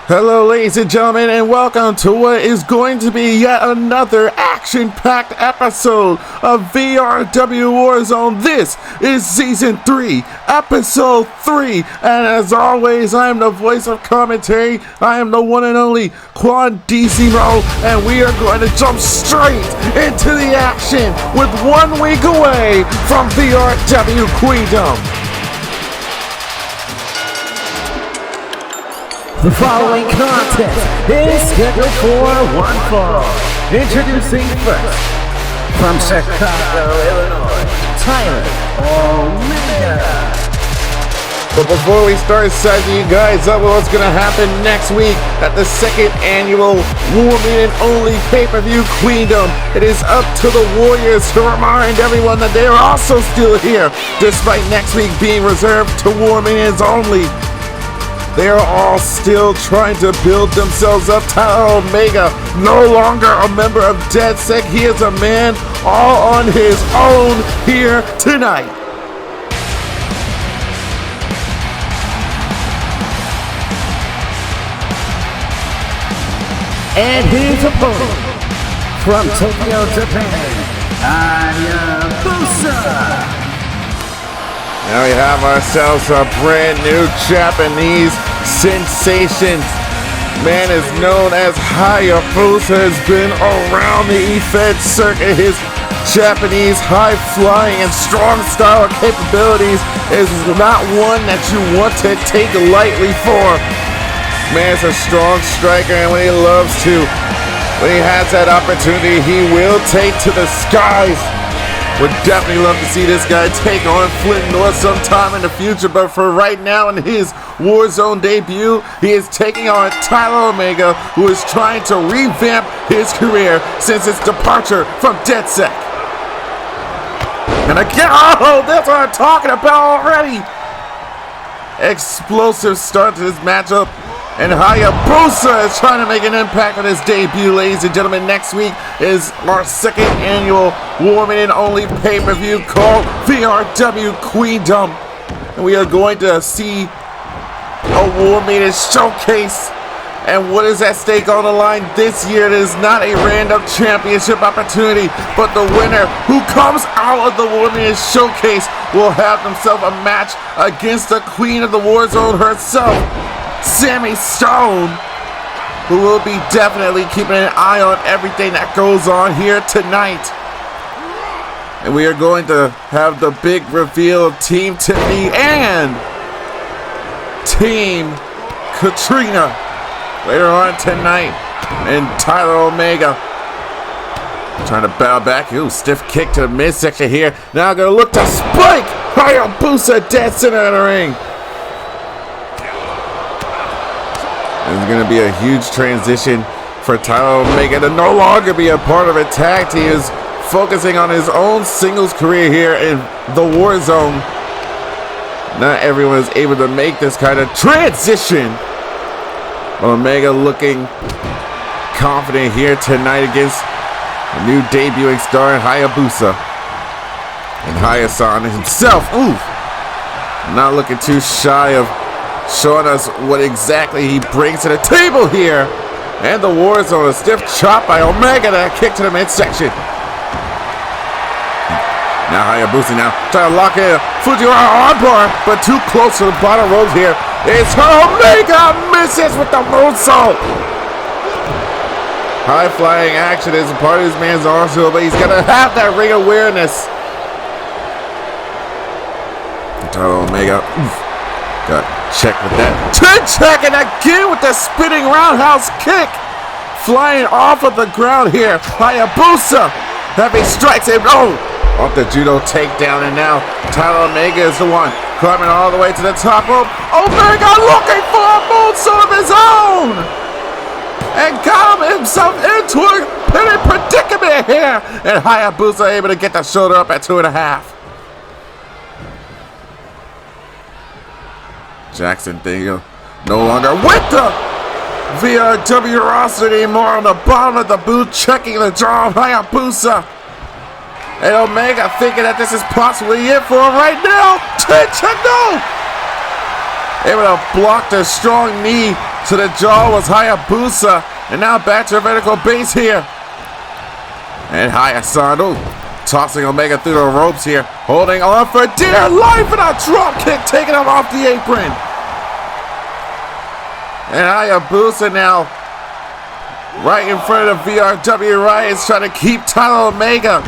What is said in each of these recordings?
Hello ladies and gentlemen, and welcome to what is going to be yet another action-packed episode of VRW Warzone. This is Season 3, Episode 3, and as always, I am the voice of commentary. I am the one and only Quandissimo, and we are going to jump straight into the action with 1 week away from VRW Queendom. The following contest is scheduled for one fall. Introducing first, from Chicago, Illinois, Tyler Omega. But before we start sizing you guys up with what's going to happen next week at the 2nd annual Woman Only Pay-Per-View Queendom, it is up to the Warriors to remind everyone that they are also still here, despite next week being reserved to Women's Only. They are all still trying to build themselves up. Tyler Omega, no longer a member of DedSec. He is a man all on his own here tonight. And his opponent, from Tokyo, Japan, Hayabusa. Now we have ourselves a brand new Japanese sensation. Man is known as Hayabusa, has been around the EFED circuit. His Japanese high-flying and strong style capabilities is not one that you want to take lightly for. Man's a strong striker, and when he loves to, when he has that opportunity, he will take to the skies. Would definitely love to see this guy take on Flint North sometime in the future, but for right now in his Warzone debut, he is taking on Tyler Omega, who is trying to revamp his career since his departure from DedSec. And again, oh, that's what I'm talking about already. Explosive start to this matchup. And Hayabusa is trying to make an impact on his debut, ladies and gentlemen. Next week is our 2nd annual Woman Only pay-per-view called VRW Queendom. And we are going to see a Woman showcase. And what is at stake on the line this year? It is not a random championship opportunity, but the winner who comes out of the Woman showcase will have himself a match against the Queen of the Warzone herself, Sammy Stone, who will be definitely keeping an eye on everything that goes on here tonight. And we are going to have the big reveal of Team Tiffany and Team Katrina later on tonight. And Tyler Omega trying to bow back. Ooh, stiff kick to the midsection here. Now going to look to spike Hayabusa dead center of the ring. It's going to be a huge transition for Tyler Omega to no longer be a part of a tag team. He is focusing on his own singles career here in the Warzone. Not everyone is able to make this kind of transition. Omega looking confident here tonight against a new debuting star in Hayabusa. And Hayasan himself, ooh, not looking too shy of showing us what exactly he brings to the table here. And the Warzone, a stiff chop by Omega, that kick to the midsection. Now Hayabusa now trying to lock in a Fujiwara armbar, but too close to the bottom rope here. It's Omega, misses with the moonsault. High flying action is a part of this man's arsenal, but he's gonna have that ring awareness. Omega, got check with that. Chin check, and again with the spinning roundhouse kick. Flying off of the ground here. Hayabusa having strikes him. Oh, off the judo takedown, and now Tyler Omega is the one climbing all the way to the top rope. Omega looking for a moonsault of his own, and got himself into a pinning predicament here. And Hayabusa able to get the shoulder up at 2.5. Jackson Dingo no longer with the VRW roster anymore, on the bottom of the boot, checking the jaw of Hayabusa. And Omega thinking that this is possibly it for him right now. Check, no! Able to block the strong knee to the jaw was Hayabusa. And now back to a vertical base here. And Hayasan, tossing Omega through the ropes here. Holding on for dear life and a drop kick taking him off the apron. And Hayabusa now right in front of the VRW Riots, trying to keep Tyler Omega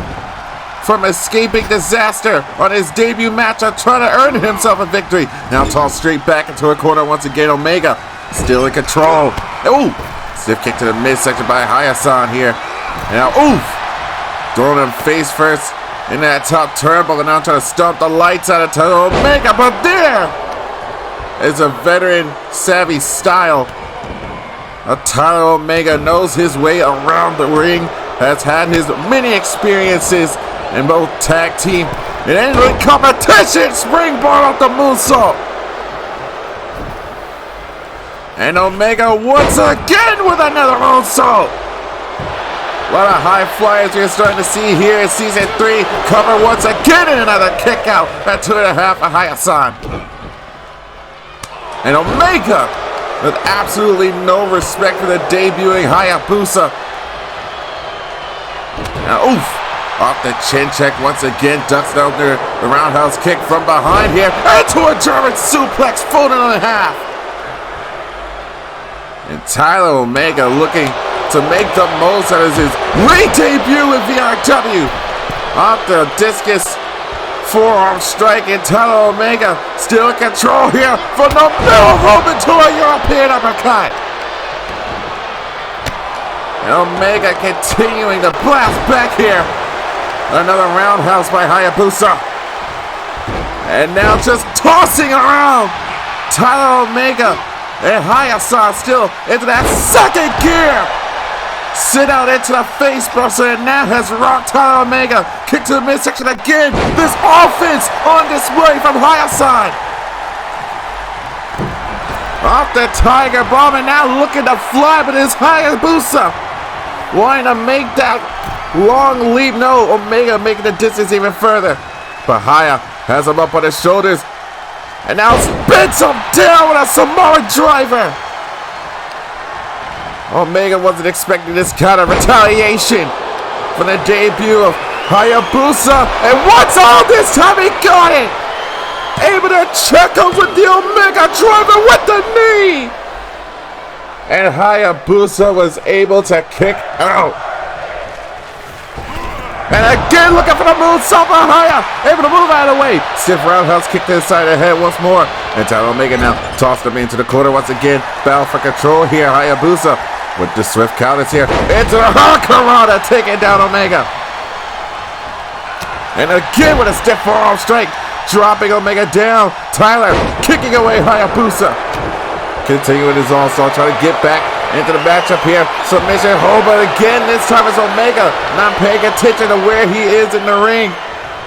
from escaping disaster on his debut matchup, trying to earn himself a victory. Now tossed straight back into a corner once again. Omega still in control. Ooh, stiff kick to the midsection by Hayasan here. Now, oof, throwing him face first in that top turnbuckle. Now trying to stomp the lights out of Tyler Omega, but there is a veteran savvy style. Tyler Omega knows his way around the ring, has had his many experiences in both tag team and in competition. Springboard off the moonsault. And Omega once again with another moonsault. A lot of high flyers we're starting to see here in Season 3. Cover once again and another kick out at 2.5 for Hayasan. And Omega with absolutely no respect for the debuting Hayabusa. Now, oof, off the chin check once again, ducks down the roundhouse kick from behind here, into a German suplex, folded in half. And Tyler Omega looking to make the most out of his re-debut with VRW. Off the discus forearm strike, and Tyler Omega still in control here from the middle rope into a European uppercut. And Omega continuing to blast back here. Another roundhouse by Hayabusa. And now just tossing around Tyler Omega and Hayasan still into that second gear. Sit out into the face buster, and now has rocked Tyler Omega. Kick to the midsection again. This offense on display from Hayasan. Off the Tiger Bomb, and now looking to fly, but it's Hayabusa wanting to make that long leap. No, Omega making the distance even further. But Haya has him up on his shoulders, and now spins him down with a Samoan driver. Omega wasn't expecting this kind of retaliation for the debut of Hayabusa, and once all this time he got it! Able to check him with the Omega driver with the knee! And Hayabusa was able to kick out. And again looking for the moonsault for Haya, able to move out of the way. Stiff roundhouse kick to the side of the head once more. And Tyler Omega now tossed him into the corner once again. Battle for control here, Hayabusa with the swift counters here. Into the Hurricanrana, taking down Omega. And again with a stiff forearm strike, dropping Omega down. Tyler kicking away Hayabusa. Continuing his onslaught, trying to get back into the matchup here. Submission hold, but again, this time it's Omega not paying attention to where he is in the ring.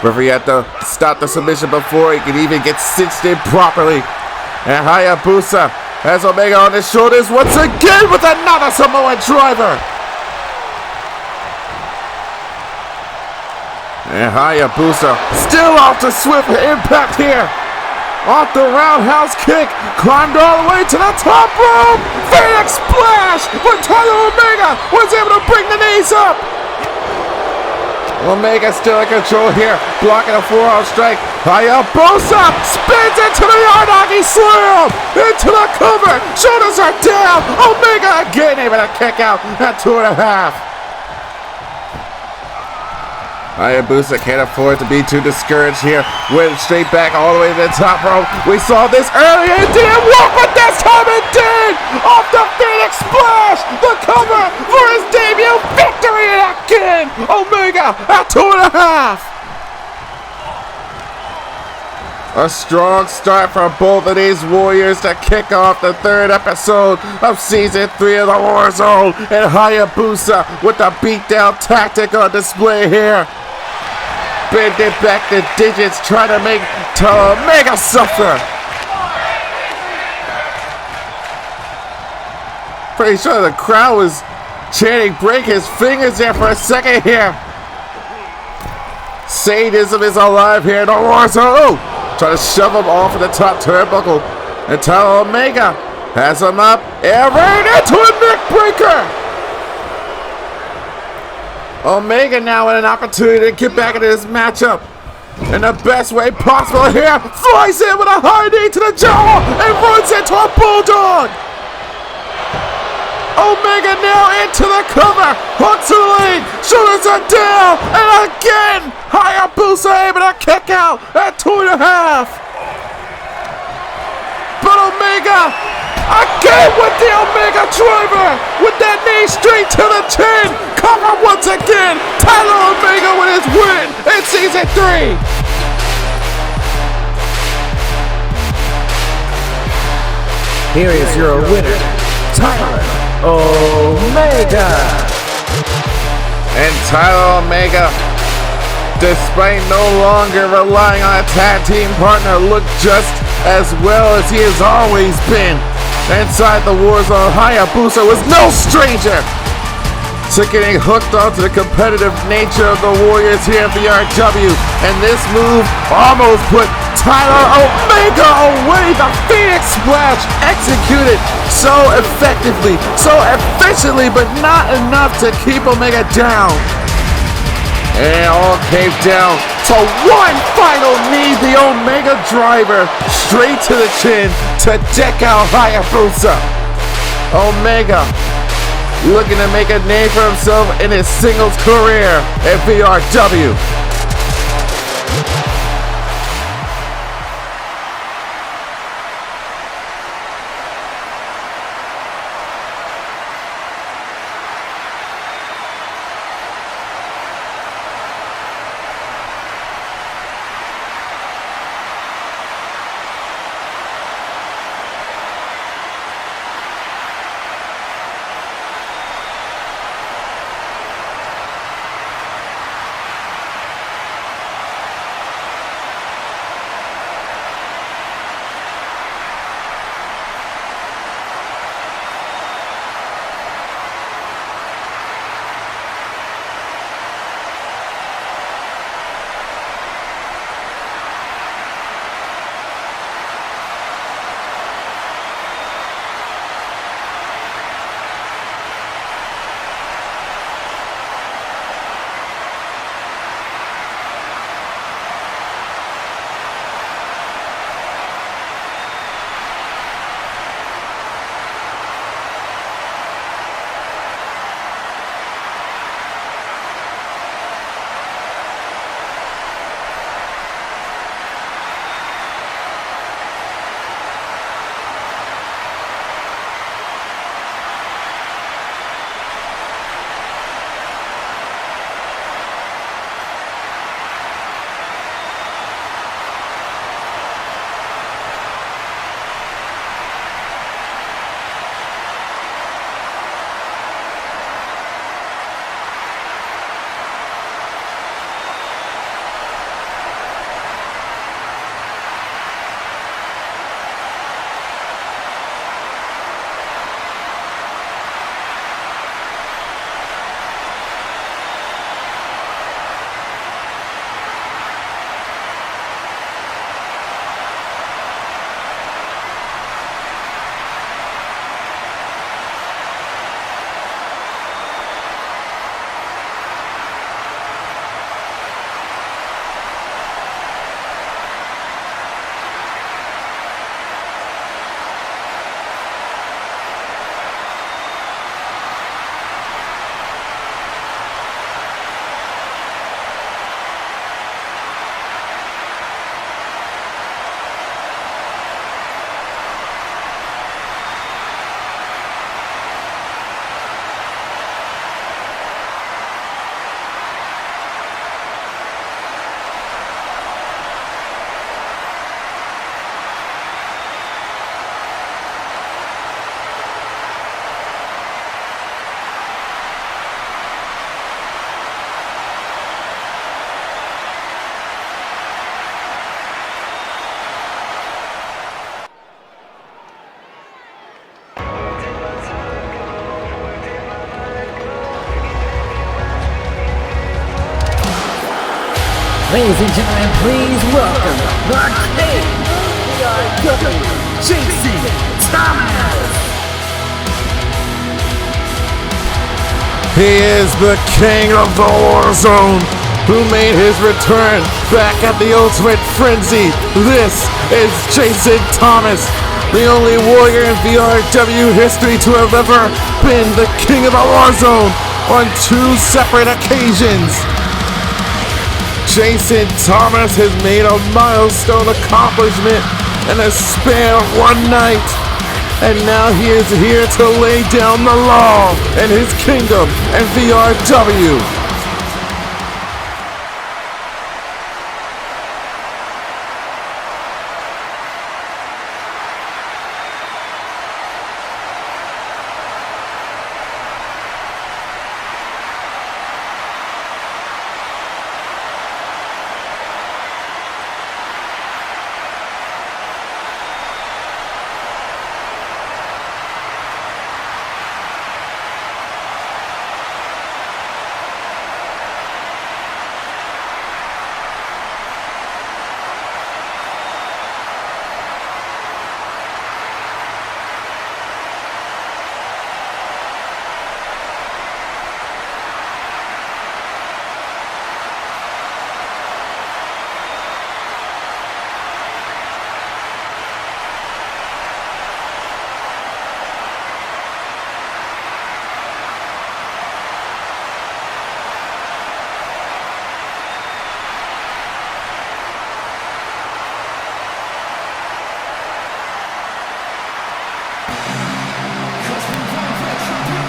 Referee had to stop the submission before he could even get cinched in properly. And Hayabusa has Omega on his shoulders once again with another Samoan driver. And Hayabusa still off to swift impact here. Off the roundhouse kick, climbed all the way to the top rope. Phoenix splash, but Tyler Omega was able to bring the knees up. Omega still in control here, blocking a forearm strike. Hayabusa spins into the Yarnagi slam, into the cover. Shoulders are down. Omega again able to kick out at 2.5. Hayabusa can't afford to be too discouraged here. Went straight back all the way to the top rope. We saw this earlier. It didn't work, but this time it did. Off the Phoenix splash. The cover for his debut victory again. Omega at 2.5. A strong start for both of these warriors to kick off the third episode of Season 3 of the Warzone. And Hayabusa with the beatdown tactic on display here. Bending back the digits, trying to make Omega suffer. Pretty sure the crowd was chanting break his fingers there for a second here. Sadism is alive here in the Warzone. Trying to shove him off of the top turnbuckle. And Tyler Omega Has him up and right into a neck breaker. Omega now with an opportunity to get back into this matchup in the best way possible here. Flies in with a high knee to the jaw and runs into a bulldog. Omega now into the cover. Hook to the leg. Shoulders are down. And again, Hayabusa able to kick out at 2.5. But Omega again with the Omega driver with that knee straight to the chin. Cover once again. Tyler Omega with his win in season 3. Here is your winner, Tyler Omega. And Tyler Omega, despite no longer relying on a tag team partner, looked just as well as he has always been. Inside the Warzone, Hayabusa was no stranger to getting hooked onto the competitive nature of the Warriors here at VRW. And this move almost put Tyler Omega away. The Phoenix Splash executed so effectively, so efficiently, but not enough to keep Omega down. And all came down to one final knee, the Omega driver, straight to the chin to deck out Hayabusa. Omega looking to make a name for himself in his singles career at VRW. Ladies and gentlemen, please welcome the King, VRW, JC Thomas. He is the king of the Warzone, who made his return back at the Ultimate Frenzy. This is Jason Thomas, the only warrior in VRW history to have ever been the king of the Warzone on 2 separate occasions. Jason Thomas has made a milestone accomplishment in a span of 1 night. And now he is here to lay down the law in his kingdom and VRW.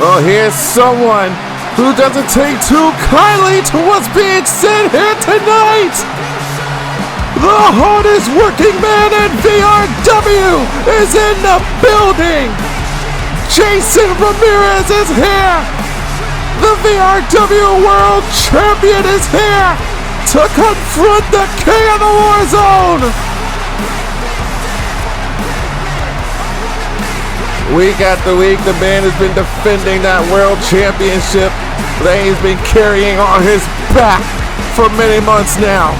Well, here's someone who doesn't take too kindly to what's being said here tonight. The hardest working man in VRW is in the building. Jason Ramirez is here. The VRW World Champion is here to confront the king of the Warzone. Week after week, the man has been defending that world championship that he's been carrying on his back for many months now.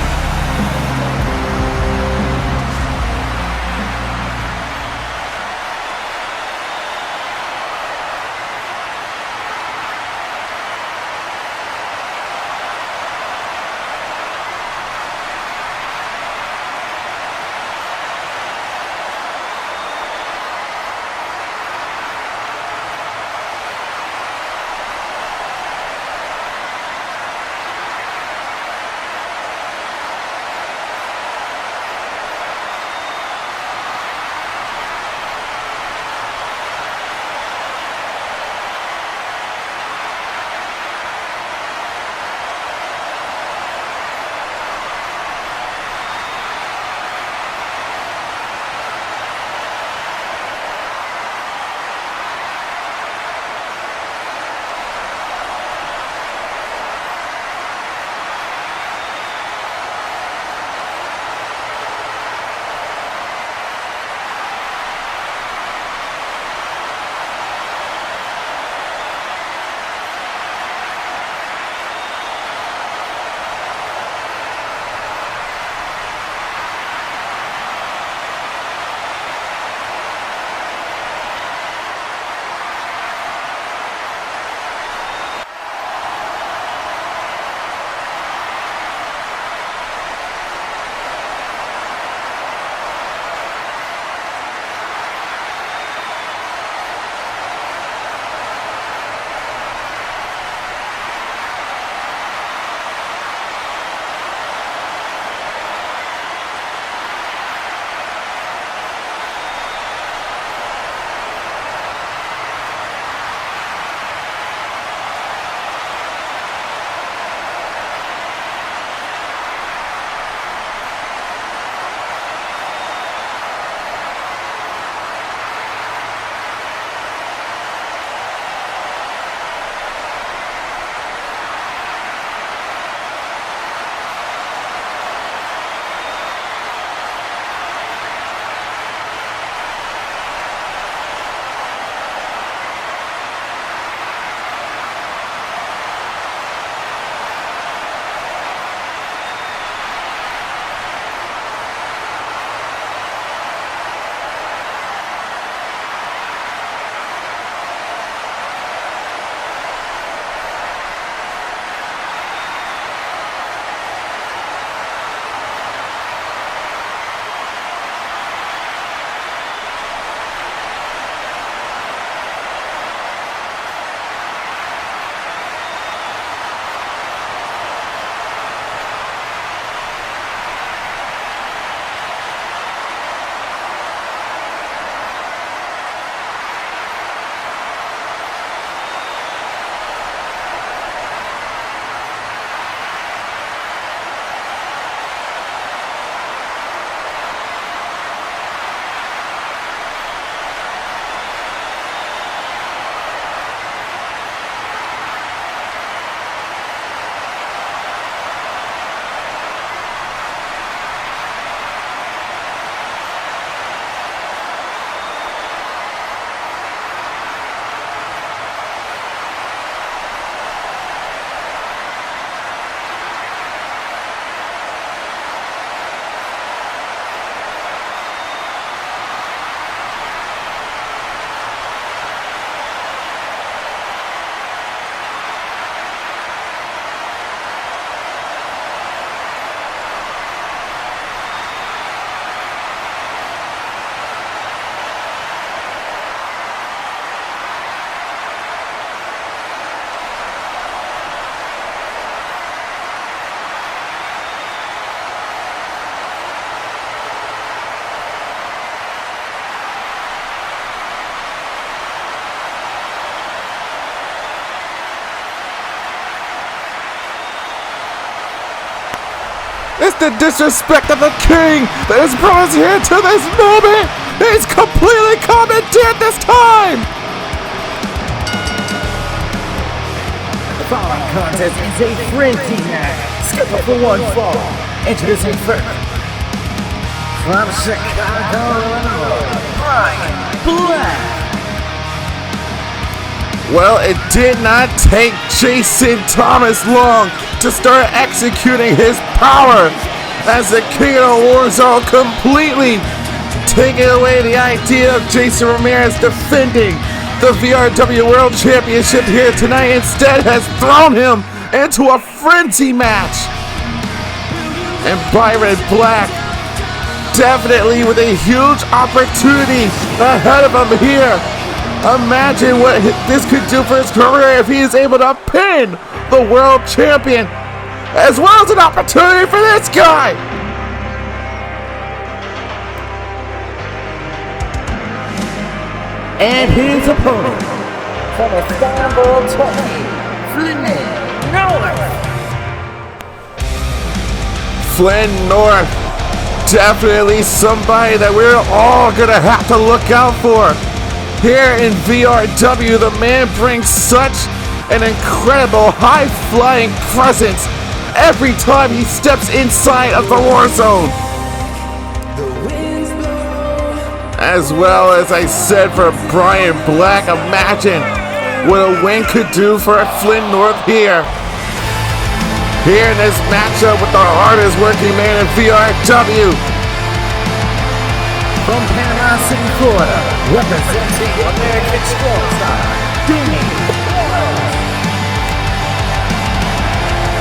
It's the disrespect of the king that has brought us here to this moment. He's completely commandeered this time. The following contest is a frenzy match. Skipper for one fall. Introducing first, from Chicago, Brian Black. Well, it did not take Jason Thomas long to start executing his power as the King of the Warzone, completely taking away the idea of Jason Ramirez defending the VRW World Championship here tonight. Instead has thrown him into a frenzy match. And Byron Black definitely with a huge opportunity ahead of him here. Imagine what this could do for his career if he is able to pin the world champion, as well as an opportunity for this guy. And his opponent, from Istanbul, Turkey, Flynn North. Flynn North, definitely somebody that we're all gonna have to look out for. Here in VRW, the man brings such an incredible high-flying presence every time he steps inside of the Warzone. As well as I said for Brian Black, imagine what a win could do for Flynn North here. Here in this matchup with the hardest working man in VRW. From Panama City, Florida, representing American Strong Style,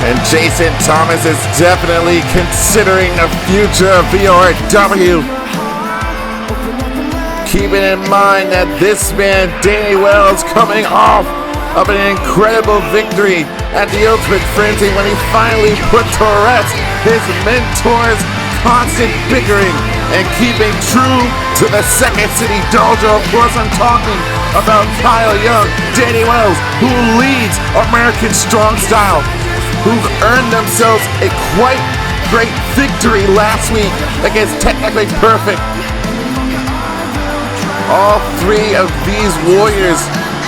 and Jason Thomas is definitely considering the future of VRW. Keeping in mind that this man, Danny Wells, coming off of an incredible victory at the Ultimate Frenzy when he finally put to rest his mentor's constant bickering and keeping true to the Second City Dojo. Of course, I'm talking about Kyle Young, Danny Wells, who leads American Strong Style, who've earned themselves a quite great victory last week against Technically Perfect. All three of these warriors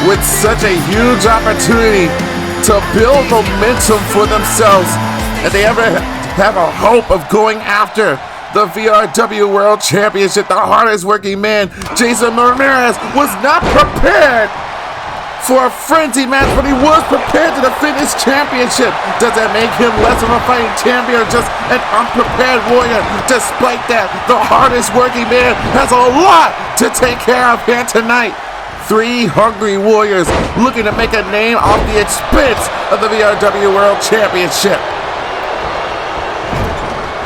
with such a huge opportunity to build momentum for themselves, and they ever have a hope of going after the VRW World Championship. The hardest working man, Jason Ramirez, was not prepared for a frenzy match, but he was prepared to defend his championship. Does that make him less of a fighting champion or just an unprepared warrior? Despite that, the hardest working man has a lot to take care of here tonight. Three hungry warriors looking to make a name off the expense of the VRW World Championship.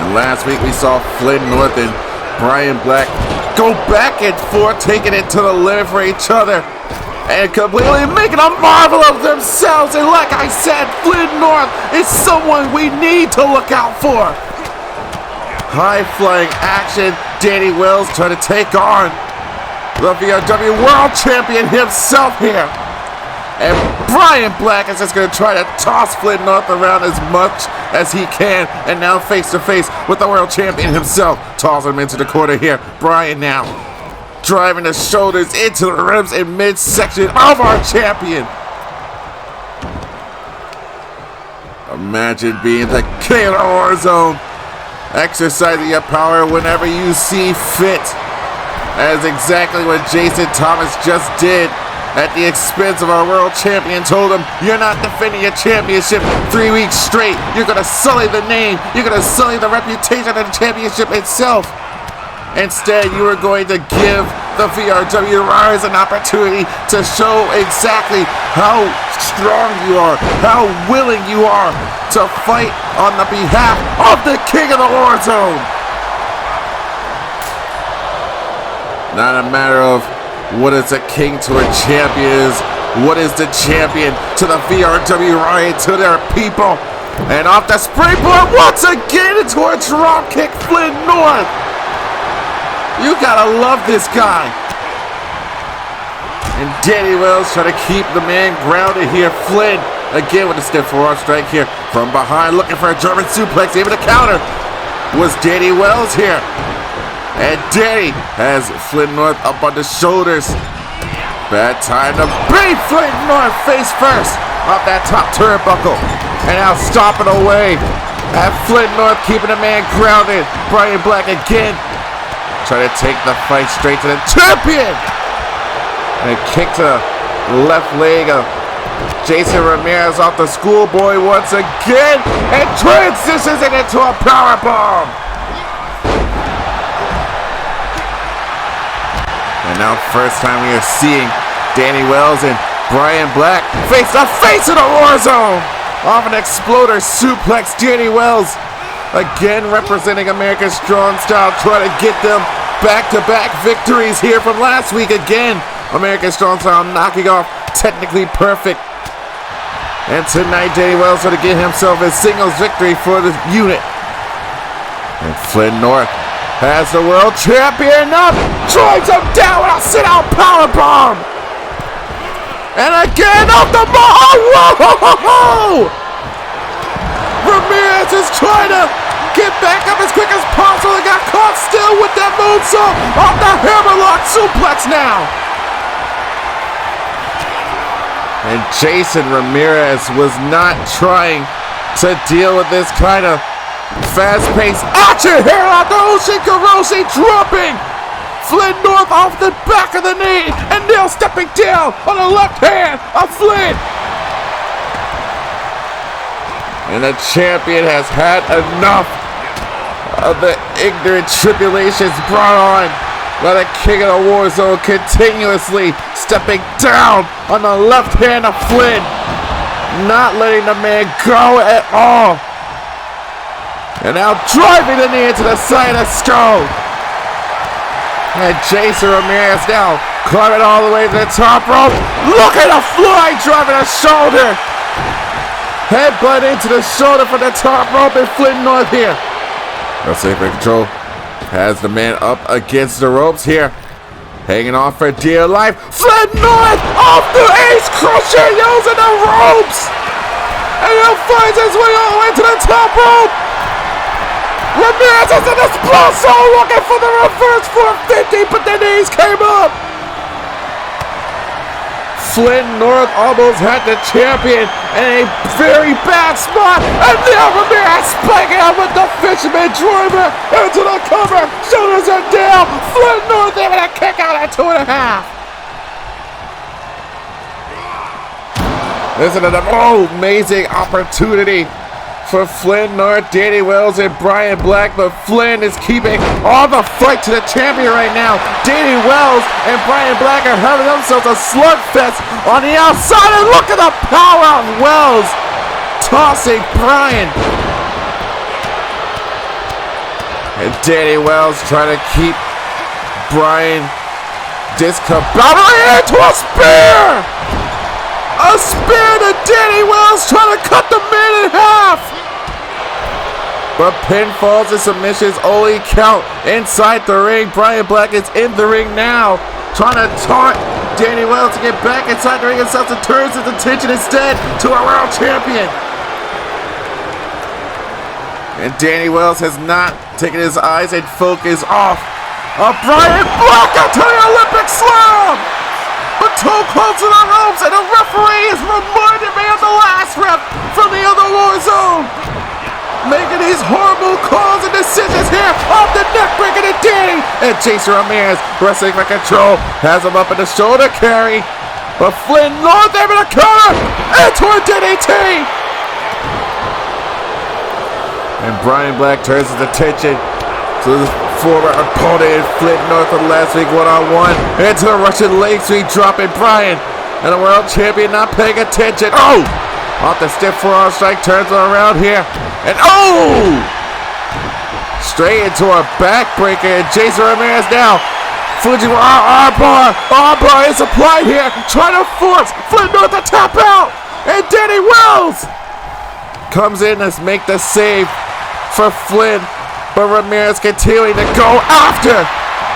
And last week we saw Flynn North and Brian Black go back and forth, taking it to the limit for each other and completely making a marvel of themselves. And like I said, Flynn North is someone we need to look out for. High-flying action. Danny Wells trying to take on the VRW World Champion himself here. And Brian Black is just going to try to toss Flynn North around as much as he can. And now face to face with the World Champion himself. Tossing him into the corner here. Brian now driving the shoulders into the ribs and midsection of our champion. Imagine being the king of the Warzone, exercising your power whenever you see fit. That is exactly what Jason Thomas just did at the expense of our world champion. Told him, you're not defending your championship 3 weeks straight. You're going to sully the name. You're going to sully the reputation of the championship itself. Instead, you are going to give the VRW Riders an opportunity to show exactly how strong you are, how willing you are to fight on the behalf of the King of the Warzone. Not a matter of what is a king to a champion, is what is the champion to the VRW Riot, to their people. And off the springboard once again into a drop kick, Flynn North. You gotta love this guy. And Danny Wells trying to keep the man grounded here. Flynn again with a stiff forearm strike here from behind, looking for a German suplex, able to counter. was Danny Wells here. And Danny has Flint North up on the shoulders. Bad time to beat Flint North face first off that top turnbuckle. And now stomping away at Flint North, keeping the man grounded. Brian Black again trying to take the fight straight to the champion. And a kick to the left leg of Jason Ramirez off the schoolboy once again. And transitions it into a powerbomb. And now first time we are seeing Danny Wells and Brian Black face to face in a Warzone. Off an exploder suplex, Danny Wells again representing America's Strong Style, trying to get them back-to-back victories here from last week. Again, America's Strong Style knocking off Technically Perfect. And tonight Danny Wells going to get himself a singles victory for the unit. And Flint North has the world champion up, drives him down with a sit-out powerbomb. And again off the ball. Whoa! Ramirez is trying to get back up as quick as possible. He got caught still with that moonsault off the hammerlock suplex now. And Jason Ramirez was not trying to deal with this kind of fast-paced action here on the Ocean Kuroshi, dropping Flint North off the back of the knee, and now stepping down on the left hand of Flint. And the champion has had enough of the ignorant tribulations brought on by the King of the Warzone, continuously stepping down on the left hand of Flint, not letting the man go at all. And now driving the knee into the side of the skull. And Jason Ramirez now climbing all the way to the top rope. Look at the fly driving a shoulder. Headbutt into the shoulder from the top rope, and Flint North here. The safe control has the man up against the ropes here. Hanging on for dear life. Flint North off the ace crusher, using the ropes. And he finds his way all the way to the top rope. Ramirez is in the split zone looking for the reverse 450, but the knees came up. Flint North almost had the champion in a very bad spot, and now Ramirez spiking out with the fisherman driver into the cover. Shoulders are down. Flint North able to kick out at 2.5. This is an amazing opportunity for Flint North, Danny Wells, and Brian Black, but Flint is keeping all the fight to the champion right now. Danny Wells and Brian Black are having themselves a slugfest on the outside, and look at the power of Wells tossing Brian. And Danny Wells trying to keep Brian discombobulated into a spear! A spear to Danny Wells, trying to cut the man in half! But pinfalls and submissions only count inside the ring. Brian Black is in the ring now, trying to taunt Danny Wells to get back inside the ring himself, and turns his attention instead to a world champion. And Danny Wells has not taken his eyes and focus off of Brian Black until the Olympic slam. But too close to the ropes, and the referee is reminding me of the last ref from the other Warzone, making these horrible calls and decisions here off the neck breaking to Danny. And Jason Ramirez wrestling for control, has him up in the shoulder carry, but Flint North able to cover into a DDT. And Brian Black turns his attention to the former opponent, Flint North, of last week one-on-one, into the Russian leg sweep, dropping Brian, and the world champion not paying attention. Oh! Off the stiff forearm strike, turns it around here, and oh! Straight into a backbreaker, and Jason Ramirez now, Fujiwara armbar is applied here, trying to force Flint North to tap out, and Danny Wells comes in to make the save for Flint, but Ramirez continuing to go after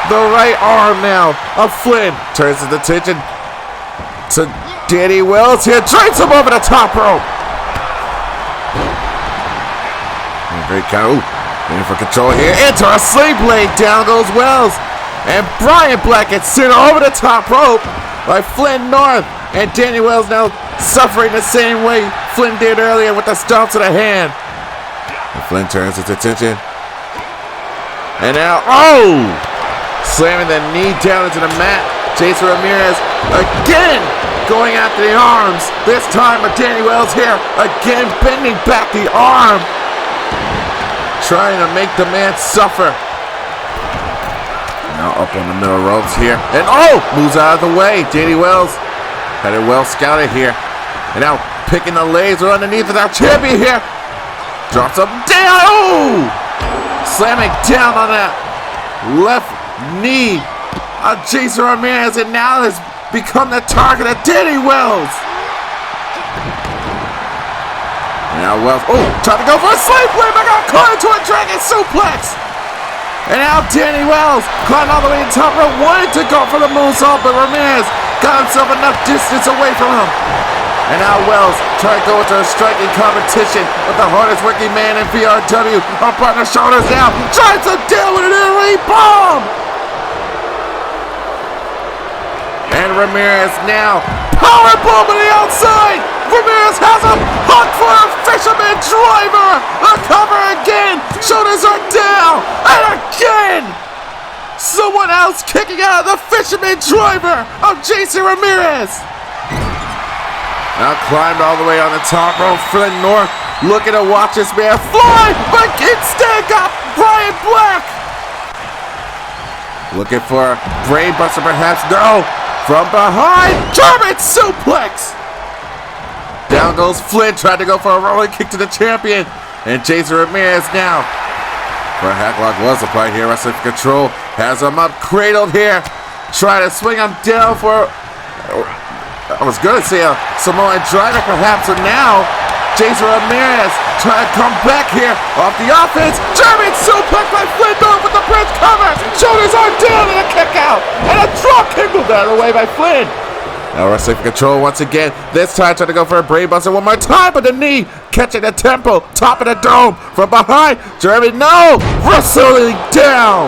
the right arm now of Flint. Turns his attention to Danny Wells here, drapes him over the top rope. And great count. Looking for control here. Into a sleep blade. Down goes Wells. And Brian Black gets sent over the top rope by Flynn North. And Danny Wells now suffering the same way Flynn did earlier with the stomp to the hand. And Flynn turns his attention. And now, slamming the knee down into the mat. Jason Ramirez again going after the arms. This time with Danny Wells here. Again bending back the arm. Trying to make the man suffer. Now up on the middle ropes here. And moves out of the way. Danny Wells had it well scouted here. And now picking the laser underneath of our champion here. Drops him down. Slamming down on that left knee of Jason Ramirez. And now has become the target of Danny Wells. And now Wells, trying to go for a slave blade, but got caught into a dragon suplex. And now Danny Wells climbed all the way to the top rope, wanted to go for the moonsault, but Ramirez got himself enough distance away from him. And now Wells trying to go into a striking competition with the hardest working man in VRW. Up on the shoulders now, tries to deal with an in-ring bomb. And Ramirez now, power bomb on the outside. Ramirez has him hooked for a fisherman driver. A cover again. Shoulders are down. And again. Someone else kicking out of the fisherman driver of Jason Ramirez. Now climbed all the way on the top rope. Flynn North looking to watch this man fly. But instead got Brian Black. Looking for a brain buster perhaps. No. From behind. German suplex. Down goes Flynn, tried to go for a rolling kick to the champion. And Jason Ramirez now. For a hacklock was applied here. Wrestling for control. Has him up, cradled here. Trying to swing him down for, I was going to say a Samoan driver perhaps. And now, Jason Ramirez trying to come back here off the offense. German suplex by Flynn North with the bridge cover. Shoulders are down and a kick out. And a drop kick moved out of the way by Flynn. Now wrestling for control once again. This time trying to go for a brainbuster one more time, but the knee catching the temple, top of the dome from behind. Jeremy, no! Wrestling down.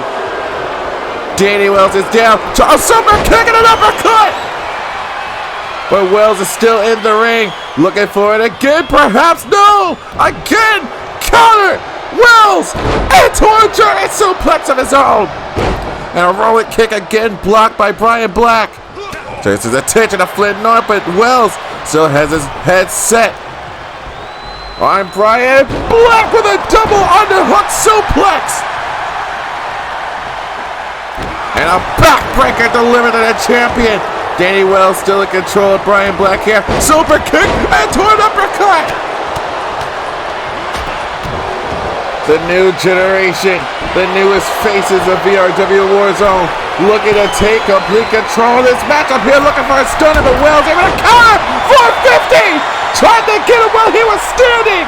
Danny Wells is down. Charles Sumner kicking an uppercut. But Wells is still in the ring. Looking for it again, perhaps. No! Again! Counter! Wells! Into a German suplex of his own. And a rolling kick again blocked by Brian Black. Turns his attention to Flynn North, but Wells still has his head set on Brian Black with a double underhook suplex. And a backbreaker delivered to the champion. Danny Wells still in control of Brian Black here. Super kick and to an uppercut. The new generation, the newest faces of VRW Warzone, looking to take complete control of this matchup here, looking for a stunner, but Wells able to counter 450! Tried to get him while he was standing!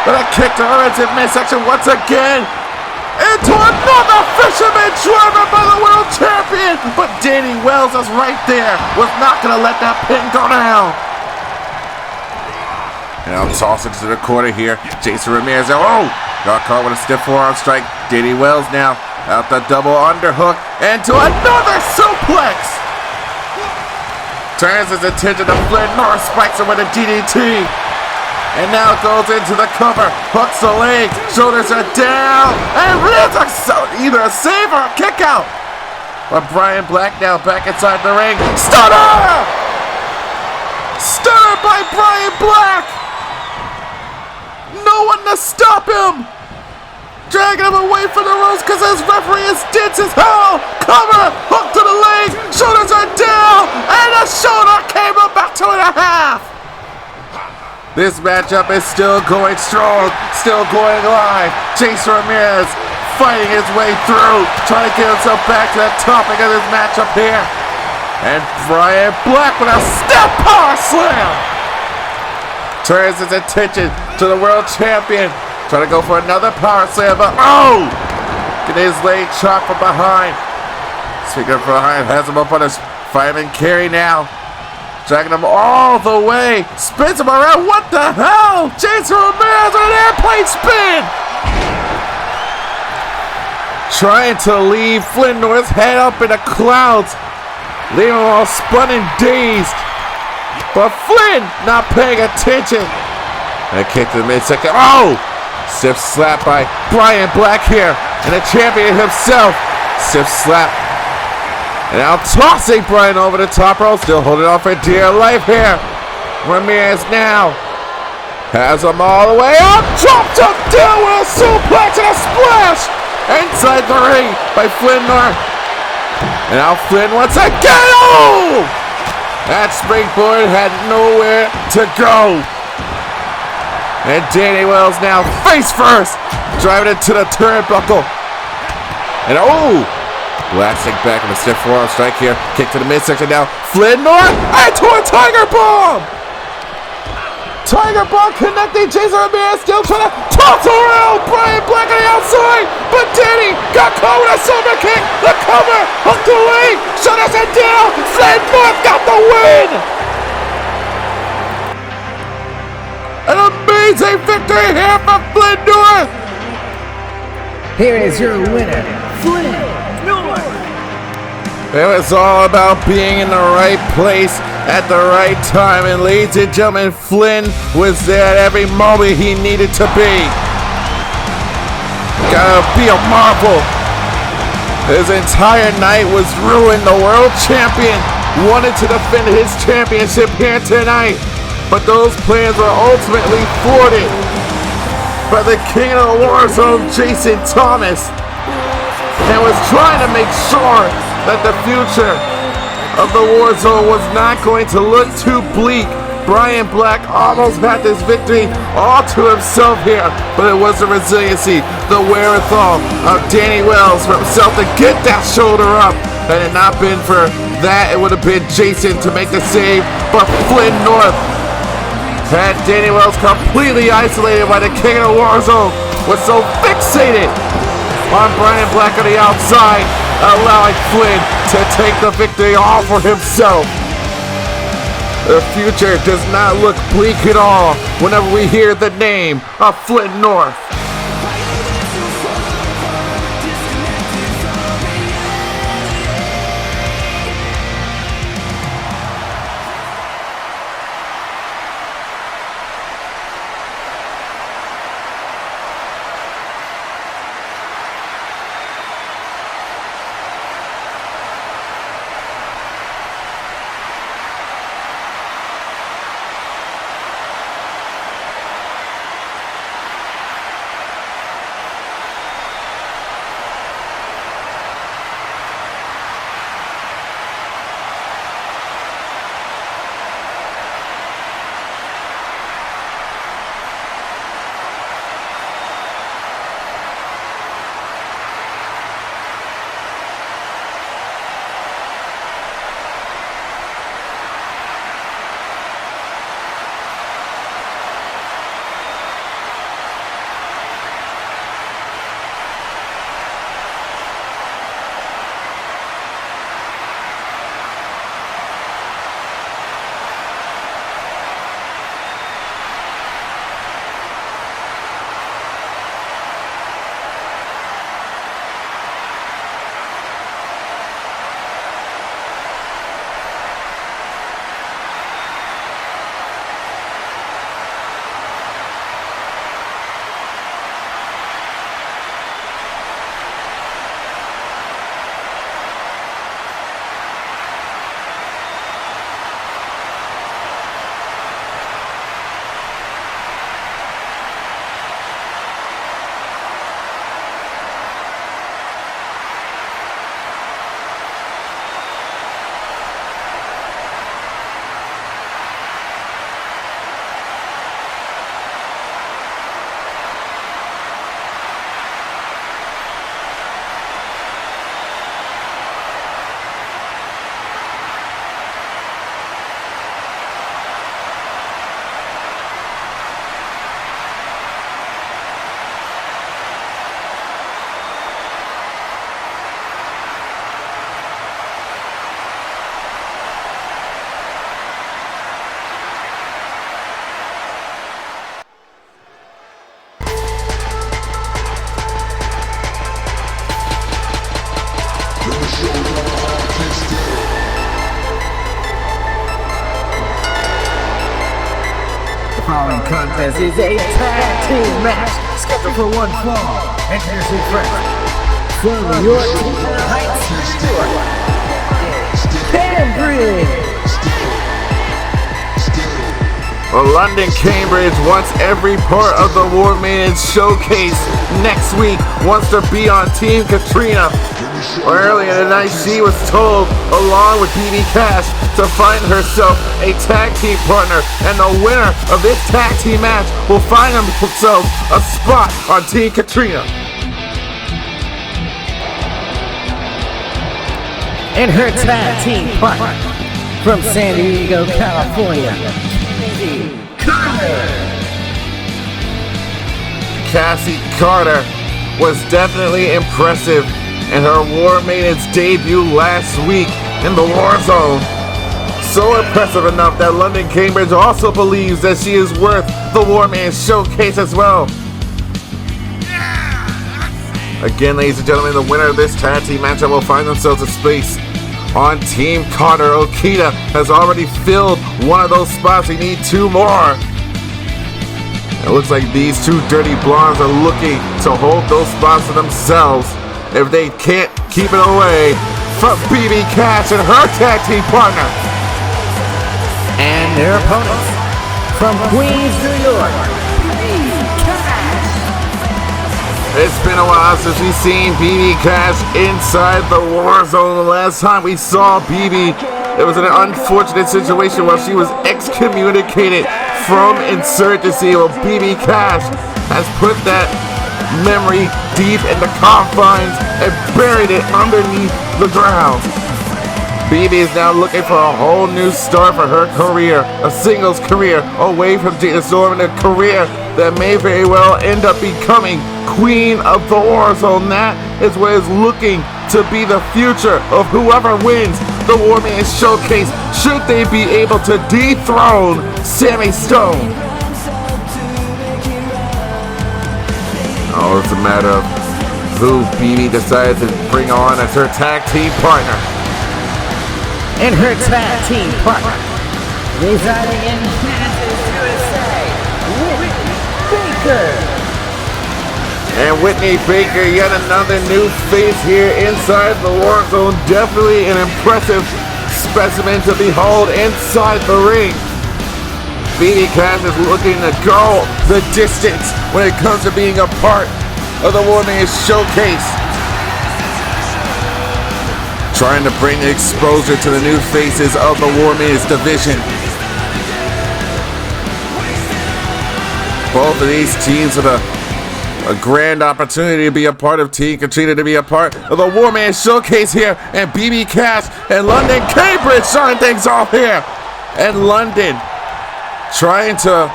But a kick to her into midsection once again. Into another fisherman driver by the world champion! But Danny Wells is right there, was not going to let that pin go down. And I'll toss it to the corner here. Jason Ramirez, got caught with a stiff forearm strike. Danny Wells now out the double underhook into another suplex. Turns his attention to Flynn North, spikes him with a DDT. And now goes into the cover, hooks the leg, shoulders are down, and either a save or a kick out. But Brian Black now back inside the ring. Stunner! Stunner by Brian Black! No one to stop him! Dragging him away from the ropes because his referee is dense as hell! Cover! Hook to the leg! Shoulders are down! And the shoulder came up back 2.5! This matchup is still going strong, still going live. Jason Ramirez fighting his way through, trying to get himself back to the topic of this matchup here. And Brian Black with a step power slam! Turns his attention to the world champion. Trying to go for another power slam, but get his leg chopped from behind. Speaking from behind, has him up on his fireman carry now. Dragging him all the way. Spins him around. What the hell? Jason Ramirez with an airplane spin. trying to leave Flynn North's head up in the clouds, leaving him all spun and dazed. But Flynn not paying attention. And a kick to the midsection. Oh! Stiff slap by Brian Black here. And the champion himself. Stiff slap. And now tossing Brian over the top rope. Still holding on for dear life here. Ramirez now has him all the way up. Dropped him down with a suplex and a splash. Inside the ring by Flynn North. And now Flynn once again. Oh! That springboard had nowhere to go. And Danny Wells now face first, driving into the turnbuckle. And oh! Blasting back with a stiff forearm strike here. Kick to the midsection now. Flynn North into a Tiger Bomb! Tiger Bomb connecting. Jason Ramirez still trying to toss around Brian Black on the outside. But Danny got caught with a silver kick. The cover hooked away. Shut us down. Flynn North got the win. An amazing victory here for Flynn North. Here is your winner, Flynn North. It was all about being in the right place at the right time, and ladies and gentlemen, Flynn was there at every moment he needed to be. Gotta be a marvel. His entire night was ruined. The world champion wanted to defend his championship here tonight, but those plans were ultimately thwarted by the king of the Warzone, Jason Thomas, and was trying to make sure that the future of the Warzone was not going to look too bleak. Brian Black almost had this victory all to himself here, but it was the resiliency, the wherewithal of Danny Wells for himself to get that shoulder up. Had it not been for that, it would have been Jason to make the save, but Flynn North had Danny Wells completely isolated by the king of the Warzone, was so fixated on Brian Black on the outside, allowing Flynn to take the victory all for himself. The future does not look bleak at all whenever we hear the name of Flynn North. following contest is a tag team match scheduled for one fall. Introducing first, from your team Heights, New York, Cambridge. Well, London Cambridge wants every part of the War Maiden showcase next week, wants to be on Team Katrina. Earlier tonight, she was told, along with BB Cash, to find herself a tag team partner, and the winner of this tag team match will find themselves a spot on Team Katrina. And her tag team partner from San Diego, California, Cassie Carter was definitely impressive in her War Maiden's debut last week in the Warzone. So impressive enough that London Cambridge also believes that she is worth the War Maiden showcase as well. Again, ladies and gentlemen, the winner of this tag team matchup will find themselves a space on Team Carter. Okita has already filled one of those spots. We need two more. It looks like these two dirty blondes are looking to hold those spots for themselves if they can't keep it away from BB Cash and her tag team partner. And their opponents from Queens, New York, BB Cash. It's been a while since we've seen BB Cash inside the Warzone. The last time we saw BB, it was an unfortunate situation where she was excommunicated from Insurgency. Well, BB Cash has put that memory deep in the confines and buried it underneath the ground. BB is now looking for a whole new start for her career, a singles career away from Gina Storm, and a career that may very well end up becoming Queen of the Warzone. That is what is looking to be the future of whoever wins the War Maiden Showcase, should they be able to dethrone Sammy Stone. Oh, it's a matter of who BB decided to bring on as her tag team partner. And her tag team partner, residing in Kansas, USA, Whitney Baker. And Whitney Baker, yet another new face here inside the Warzone. Definitely an impressive specimen to behold inside the ring. BB Cash is looking to go the distance when it comes to being a part of the War Maiden Showcase. Trying to bring exposure to the new faces of the War Maiden's division. Both of these teams with a grand opportunity to be a part of Team Katrina, to be a part of the War Maiden Showcase here, and BB Cash and London Cambridge starting things off here. And London trying to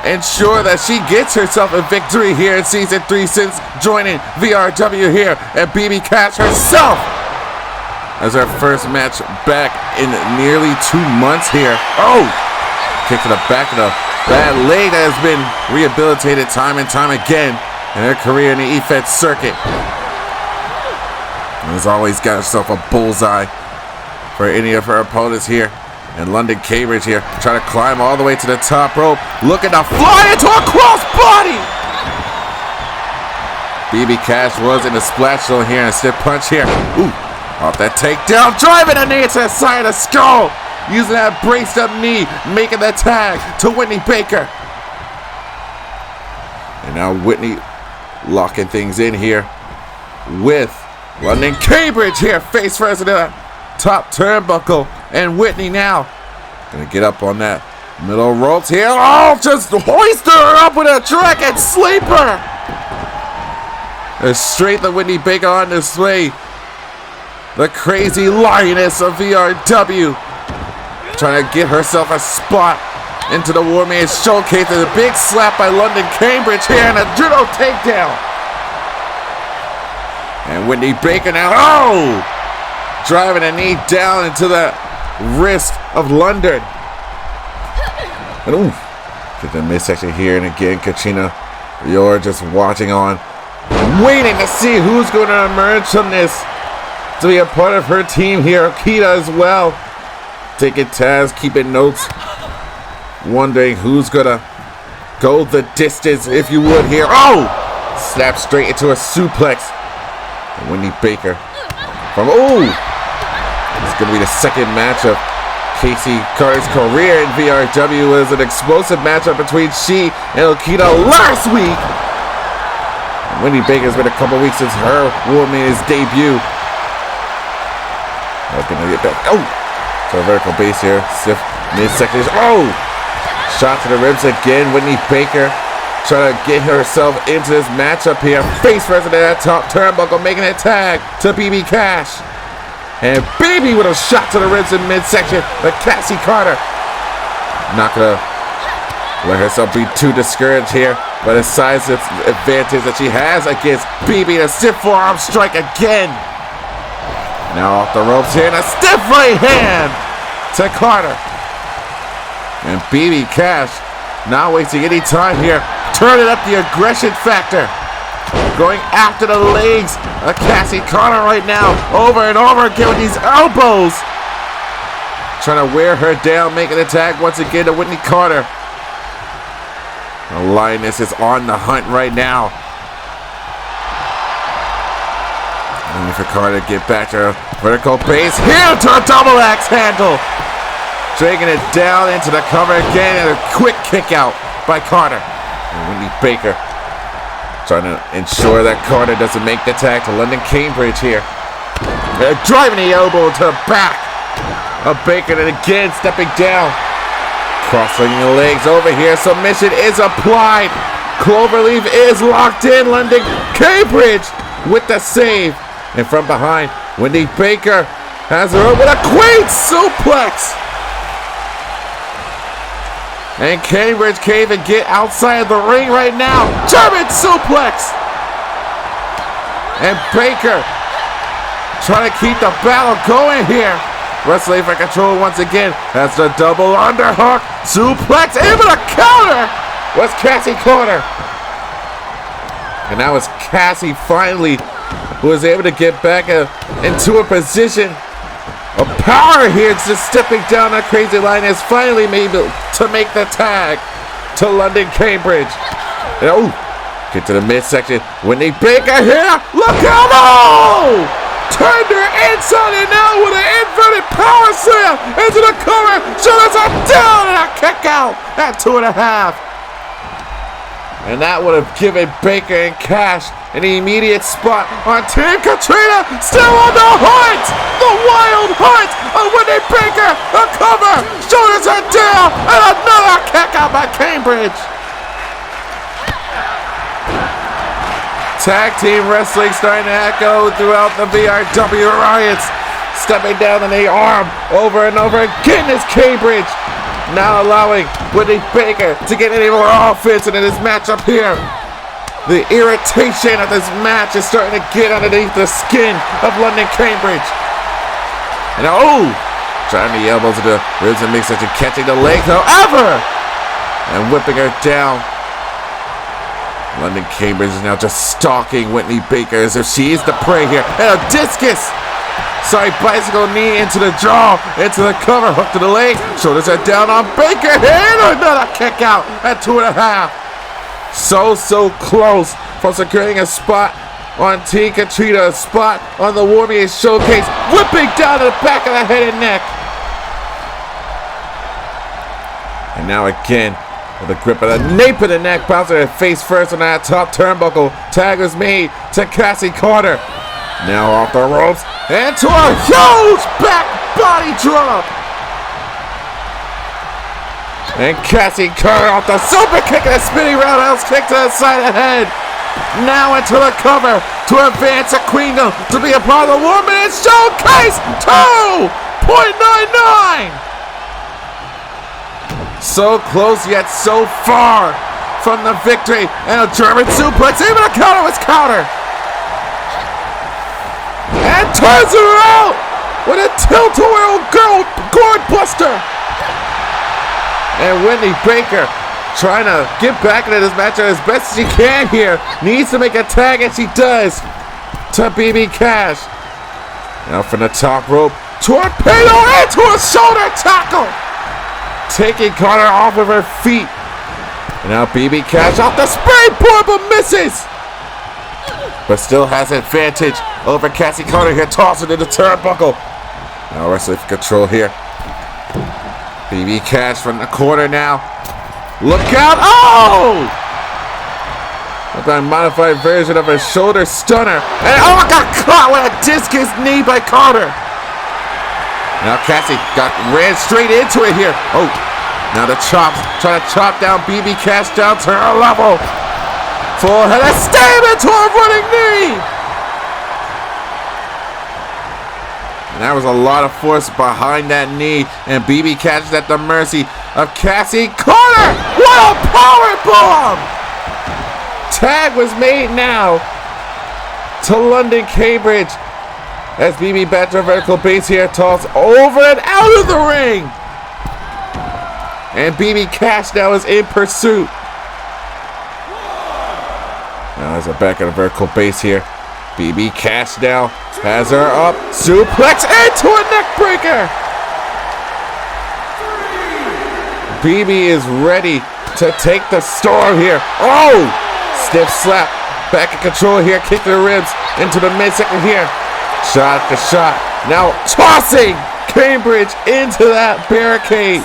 ensure that she gets herself a victory here in Season 3 since joining VRW here, and BB Cash herself as her first match back in nearly 2 months here. Oh! Kick to the back of the bad leg that has been rehabilitated time and time again in her career in the EFED circuit. And has always got herself a bullseye for any of her opponents here. And London Cambridge here trying to climb all the way to the top rope, looking to fly into a cross body. BB Cash was in the splash zone here and a stiff punch here. Ooh, off that takedown, driving a knee to the side of the skull. Using that braced up knee, making the tag to Whitney Baker. And now Whitney locking things in here with London Cambridge here, face first in the top turnbuckle. And Whitney now gonna get up on that middle ropes here. Oh, just hoist her up with a dragon sleeper. And straight to Whitney Baker on display. The crazy lioness of VRW. Trying to get herself a spot into the War Maiden Showcase. And a big slap by London Cambridge here and a judo takedown. And Whitney Baker now, oh! Driving a knee down into the wrist of London. And ooh, get the midsection here. And again, Katrina, you're just watching on, waiting to see who's going to emerge from this to be a part of her team here. Okita as well. Taking Taz, keeping notes. wondering who's gonna go the distance, if you would, here. Oh! Snap straight into a suplex. And Wendy Baker from, it's gonna be the second match of Casey Carter's career in VRW. Was an explosive matchup between she and Okita last week. Wendy Baker's been a couple weeks since her Woman's debut. Gonna get back. So a vertical base here. Stiff midsection. Shot to the ribs again. Wendy Baker trying to get herself into this matchup here. Face first into that top turnbuckle, making a tag to BB Cash. And BB with a shot to the ribs in midsection. But Cassie Carter not gonna let herself be too discouraged here. But a size advantage that she has against BB. A stiff forearm strike again. Now off the ropes here, and a stiff right hand to Carter. And BB Cash not wasting any time here, turning up the aggression factor. Going after the legs of Cassie Carter right now, over and over again with these elbows. Trying to wear her down, making the tag once again to Whitney Carter. The Lioness is on the hunt right now. And for Carter to get back to her vertical base. Here to a double axe handle. Dragging it down into the cover again, and a quick kick out by Carter. And Wendy Baker trying to ensure that Carter doesn't make the tag to London Cambridge here. Driving the elbow to the back of Baker, and again stepping down. Crossing the legs over here. Submission is applied. Cloverleaf is locked in. London Cambridge with the save. And from behind, Wendy Baker has her up with a queen suplex. And Cambridge can't even get outside the ring right now. German suplex. And Baker trying to keep the battle going here. Wrestling for control once again. That's the double underhook. Suplex, able to counter was Cassie Carter. And now it's Cassie finally who is able to get back into a position of power here. Just stepping down that crazy line is finally able to make the tag to London Cambridge. And, get to the midsection. Wendy Baker here. Look out! Turned her inside and out with an inverted power slam into the cover. Shoulders are down and a kick out at 2.5. And that would have given Baker and Cash an immediate spot on Team Katrina. Still on the hunt! The wild hunt of Wendy Baker. A cover. Shoulders are down. And another kick out by Cambridge. Tag team wrestling starting to echo throughout the VRW riots. Stepping down on the arm over and over again is Cambridge. Now allowing Wendy Baker to get any more offense into this matchup here. The irritation of this match is starting to get underneath the skin of London Cambridge. And driving the elbows into the ribs and midsection, catching the legs, however, and whipping her down. London Cambridge is now just stalking Whitney Baker as if she is the prey here. And a discus. Bicycle knee into the jaw, into the cover, hook to the leg. Shoulders are down on Baker. And another kick out at 2.5. So close from securing a spot on Team Katrina, a spot on the Warriors Showcase. Whipping down to the back of the head and neck. And now again, with a grip of the nape of the neck, bouncing her face first on that top turnbuckle. Tag was made to Cassie Carter. Now off the ropes and to a huge back body drop. And Cassie Carter off the super kick and a spinning roundhouse kick to the side of the head. Now into the cover to advance a Queendom to be a part of the Women's Showcase 2.99. So close yet so far from the victory. And a German suplex, even a counter was counter. And turns her out with a tilt-a-whirl gourd buster. And Wendy Baker trying to get back into this match as best as she can here. Needs to make a tag, and she does, to BB Cash. Now from the top rope, torpedo into a shoulder tackle. taking Carter off of her feet. And now BB Cash off the springboard, but misses. But still has advantage over Cassie Carter here, tossing into the turnbuckle. Now wrestling for control here. BB Cash from the corner now. Look out! Oh! A modified version of a shoulder stunner. And oh, got caught with a discus knee by Carter. Now Cassie ran straight into it here. Oh, now the chops, trying to chop down BB Cash down to her level. Full head of steam into a running knee. And there was a lot of force behind that knee, and BB Cash is at the mercy of Cassie Carter. What a power bomb! Tag was made now to London Cambridge as BB bats her vertical base here, tossed over and out of the ring. And BB Cash now is in pursuit. Now there's a back of the vertical base here. BB Cash now has her up. Suplex into a neck breaker. BB is ready to take the storm here. Oh! Stiff slap. Back in control here. Kick to the ribs into the midsection here. Shot after shot. Now tossing Cambridge into that barricade.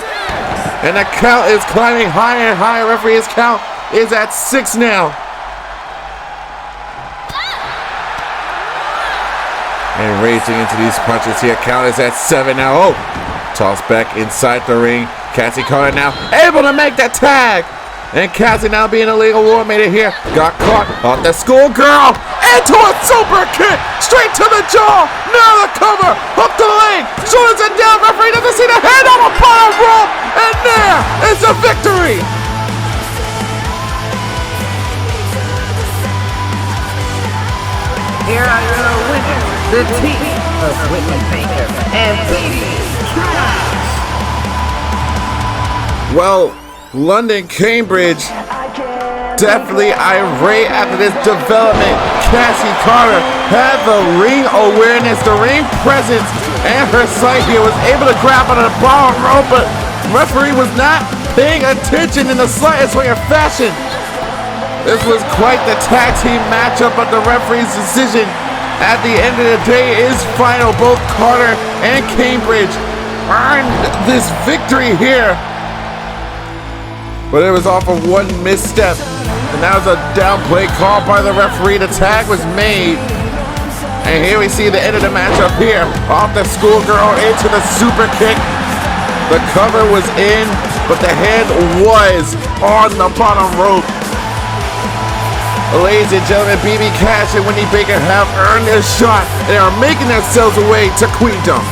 And the count is climbing higher and higher. Referee's count is at 6 now. And raging into these punches here. Count is at 7 now. Oh! Toss back inside the ring. Cassie Carter now able to make the tag. And Cassie now being a legal war maiden here. Got caught off the schoolgirl. Into a super kick. Straight to the jaw. Now the cover. Up to the leg. Shoulders it down. Referee doesn't see the head on the bottom rope. And there is the victory. Here are your winners, the team of Whitney Baker and BB Cash. Well, London Cambridge definitely irate after this development. Cassie Carter had the ring awareness, the ring presence, and her sight here. Was able to grab onto the bottom rope, but referee was not paying attention in the slightest way or fashion. This was quite the tag team matchup, but the referee's decision at the end of the day is final. Both Carter and Cambridge earned this victory here. But it was off of one misstep. And that was a downplay call by the referee. The tag was made. And here we see the end of the matchup here. Off the schoolgirl into the super kick. The cover was in, but the hand was on the bottom rope. Ladies and gentlemen, BB Cash and Whitney Baker have earned their shot. They are making themselves away to Queendom.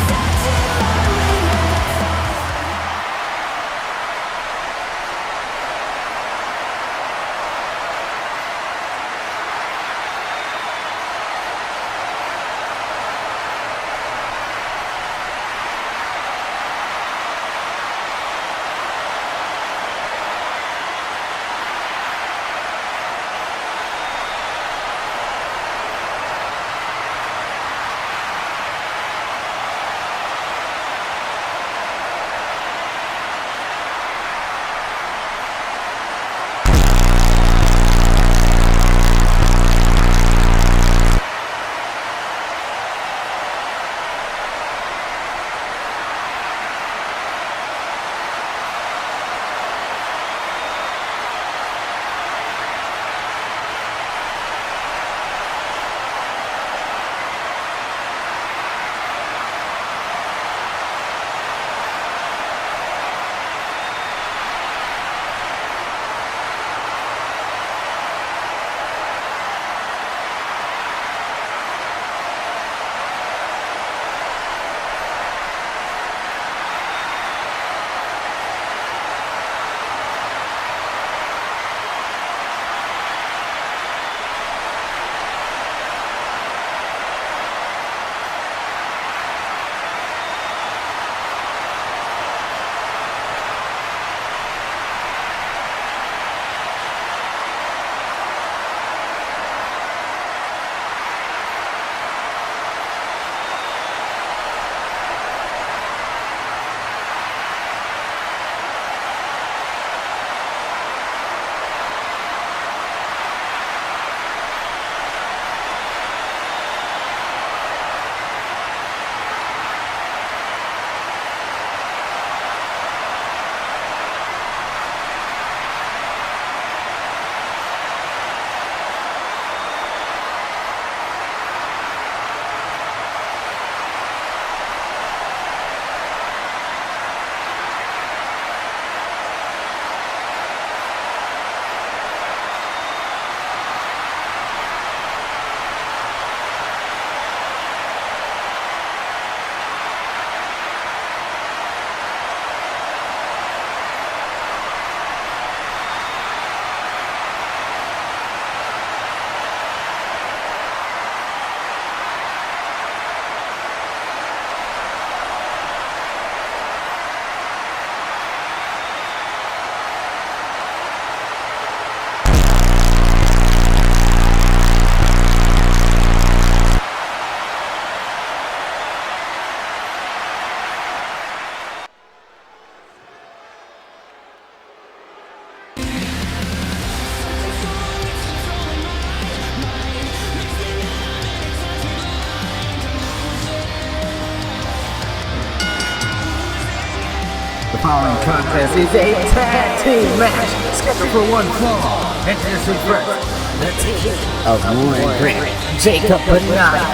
The following contest is a tag team match scheduled for one fall. Introducing first, the team of Warren Grant, Jacob Benaya,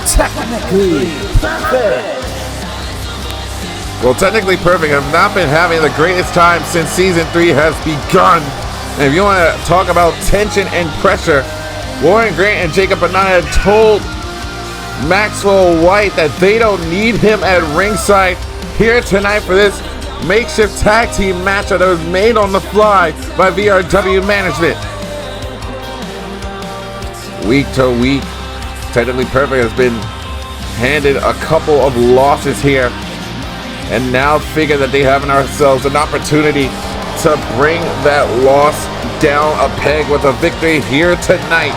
Technically Perfect. Well, Technically Perfect have not been having the greatest time since Season 3 has begun. And if you want to talk about tension and pressure, Warren Grant and Jacob Benaya told Maxwell White that they don't need him at ringside here tonight for this makeshift tag team matchup that was made on the fly by VRW management. Week to week, Technically Perfect has been handed a couple of losses here, and now figure that they have in ourselves an opportunity to bring that loss down a peg with a victory here tonight.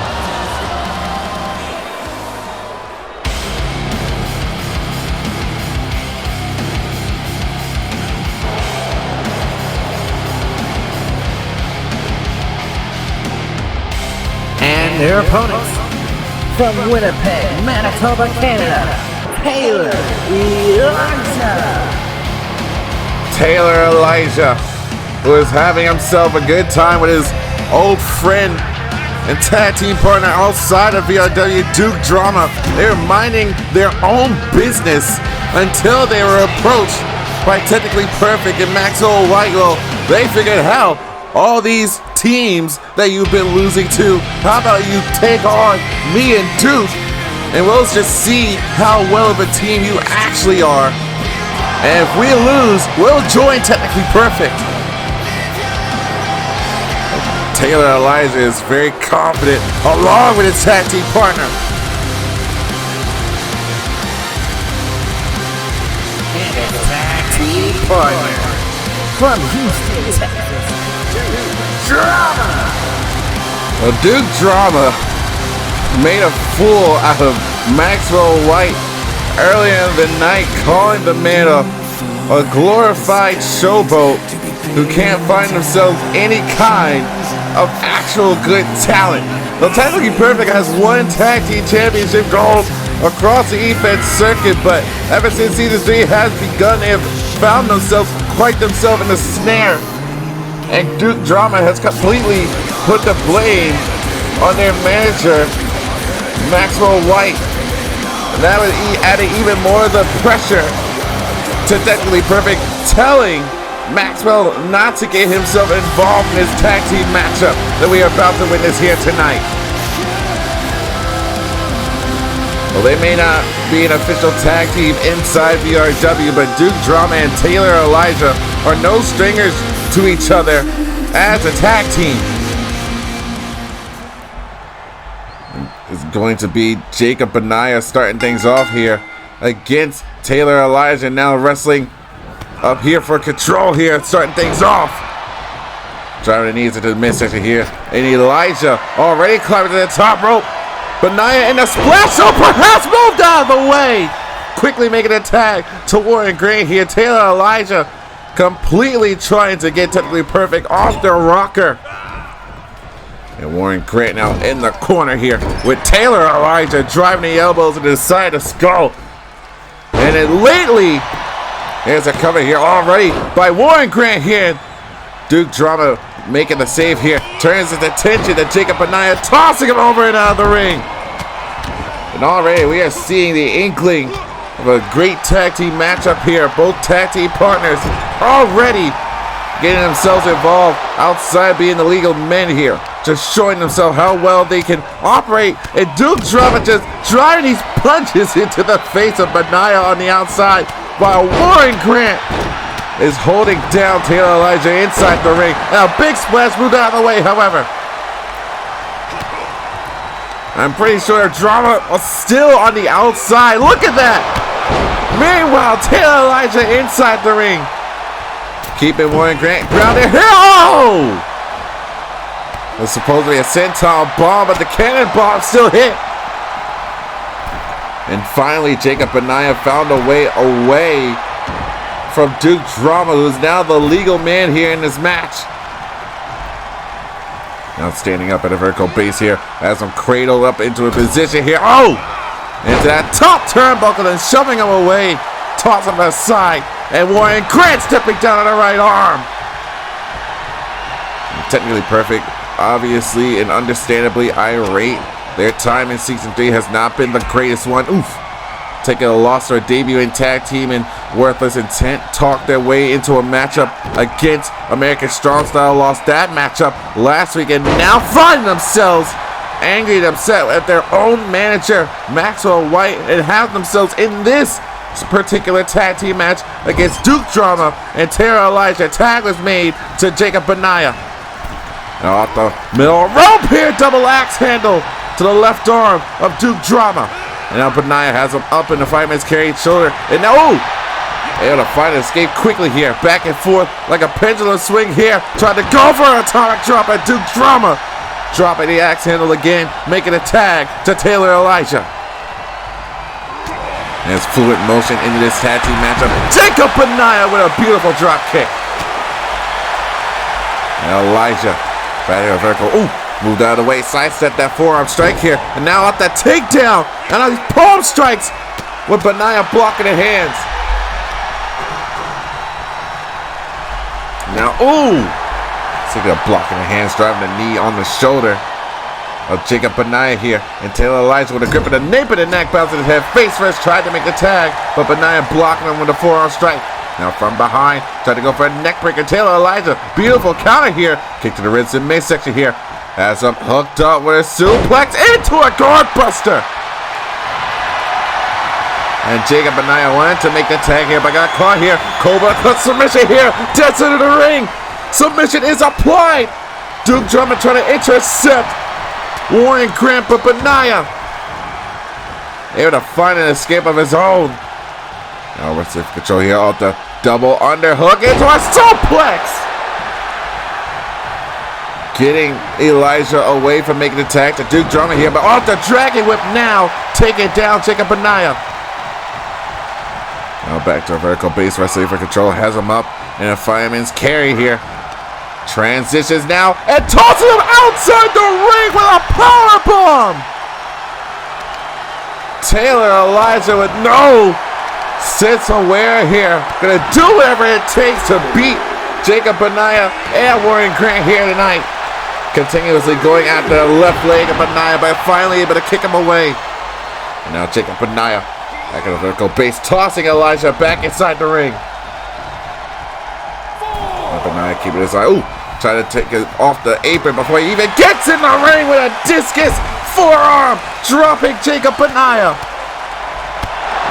And their opponents, from Winnipeg, Manitoba, Canada, Taylor Elijah, who is having himself a good time with his old friend and tag team partner outside of VRW, Duke Drama. They're minding their own business until they were approached by Technically Perfect and Maxwell White. Well, they figured, hell, all these teams that you've been losing to, how about you take on me and Duke, and we'll just see how well of a team you actually are. And if we lose, we'll join Technically Perfect. Taylor Elijah is very confident along with his tag team partner. and his tag team partner, from Houston, Texas, Drama. Well, Duke Drama made a fool out of Maxwell White earlier in the night, calling the man a glorified showboat who can't find themselves any kind of actual good talent. The Technically Perfect has won tag team championship gold across the EFED circuit, but ever since Season 3 has begun, they have found themselves quite themselves in a snare. And Duke Drama has completely put the blame on their manager, Maxwell White. And that was adding even more of the pressure to Technically Perfect, telling Maxwell not to get himself involved in this tag team matchup that we are about to witness here tonight. Well, they may not be an official tag team inside VRW, but Duke Drama and Taylor Elijah are no strangers to each other as a tag team. It's going to be Jacob Benaya starting things off here against Taylor Elijah, now wrestling up here for control here, starting things off. Driving the knees into the midsection here, and Elijah already climbing to the top rope. Benaya in the splash, so perhaps moved out of the way. Quickly making a tag to Warren Grant here. Taylor Elijah completely trying to get Technically Perfect off the rocker. And Warren Grant now in the corner here with Taylor Elijah driving the elbows into the side of the skull. And then lately, there's a cover here already by Warren Grant here. Duke Drama making the save here. Turns his attention to Jacob Benaya, tossing him over and out of the ring. And already we are seeing the inkling of a great tag team matchup here. Both tag team partners already getting themselves involved outside being the legal men here. Just showing themselves how well they can operate. And Duke Drama just driving these punches into the face of Benaya on the outside, while Warren Grant is holding down Taylor Elijah inside the ring. And a big splash moved out of the way, however. I'm pretty sure Drama was still on the outside. Look at that! Meanwhile, Taylor Elijah inside the ring. Keeping Warren Grant grounded here. Oh! It was supposed to be a senton bomb, but the cannon bomb still hit. And finally, Jacob Benaya found a way away from Duke Drama, who's now the legal man here in this match. Now standing up at a vertical base here, has him cradled up into a position here. Oh! Into that top turnbuckle and shoving him away. Toss him aside. And Warren Grant stepping down on the right arm. Technically perfect, obviously and understandably irate. Their time in Season 3 has not been the greatest one. Oof. Taking a loss or a debut in tag team and Worthless Intent talked their way into a matchup against American Strong Style. Lost that matchup last week and now find themselves angry and upset at their own manager, Maxwell White, and have themselves in this particular tag team match against Duke Drama and Tara Elijah. Tag was made to Jacob Benaya. Now off the middle rope here, double axe handle to the left arm of Duke Drama. And now Benaya has him up in the fireman's carry shoulder. And now, able to find an escape quickly here. Back and forth like a pendulum swing here. Trying to go for an atomic drop at Duke Drama. Dropping the axe handle again, making a tag to Taylor Elijah. And it's fluid motion into this tag team matchup. Jacob Benaya with a beautiful drop kick. And Elijah, back here, vertical. Moved out of the way, sidestep that forearm strike here. And now off that takedown. And now these palm strikes with Benaya blocking the hands. Now, sick of blocking the hands, driving the knee on the shoulder of Jacob Benaya here. And Taylor Elijah with a grip of the nape of the neck, bouncing his head face first, tried to make the tag, but Benaya blocking him with a forearm strike. Now from behind, tried to go for a neck breaker. Taylor Elijah, beautiful counter here. Kick to the ribs and midsection here. As I'm hooked up with a suplex into a guard buster. And Jacob Benaya wanted to make the tag here, but got caught here. Cobra cut submission here. Dead center of the ring. Submission is applied. Duke Drama trying to intercept Warren Grant, but Benaya able to find an escape of his own. Now we're safe control here off the double underhook into a suplex. Getting Elijah away from making the tag to Duke Drama here, but off the dragon whip now, taking down Jacob Benaya. Now back to a vertical base wrestling for control, has him up in a fireman's carry here. Transitions now and tosses him outside the ring with a power bomb. Taylor Elijah with no sense of wear here, gonna do whatever it takes to beat Jacob Benaya and Warren Grant here tonight. Continuously going after the left leg of Benaya, but finally able to kick him away. And now Jacob Benaya back in the vertical base, tossing Elijah back inside the ring. Benaya keeping his eye. Trying to take it off the apron before he even gets in the ring with a discus forearm, dropping Jacob Benaya.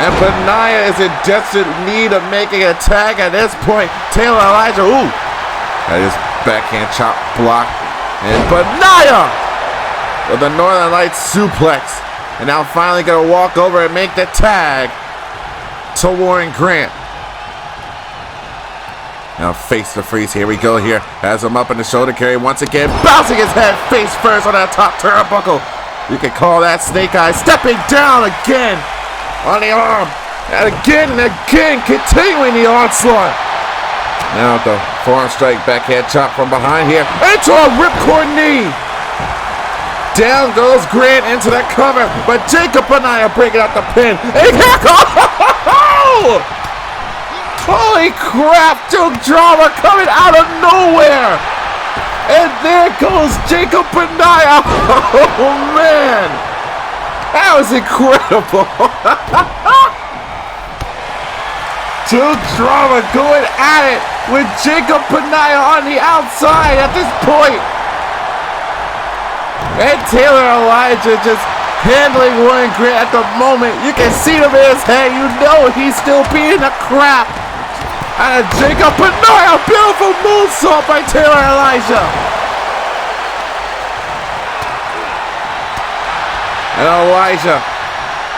And Benaya is in desperate need of making a tag at this point. Taylor Elijah, that is backhand chop block. And Benaya with the Northern Lights suplex. And now finally going to walk over and make the tag to Warren Grant. Now face the freeze. Here we go here. Has him up in the shoulder carry once again. Bouncing his head face first on that top turnbuckle. You can call that snake eye. Stepping down again on the arm. And again, continuing the onslaught. Now the forearm strike, backhand chop from behind here. Into a ripcord knee. Down goes Grant into the cover. But Jacob Benaya breaking out the pin. Holy crap, Duke Drama coming out of nowhere. And there goes Jacob Benaya. Oh man. That was incredible. Duke Drama going at it with Jacob Benaya on the outside at this point. And Taylor Elijah just handling Warren Grant at the moment. You can see him in his head. You know he's still beating the crap out of Jacob Benaya. Beautiful moonsault by Taylor Elijah. And Elijah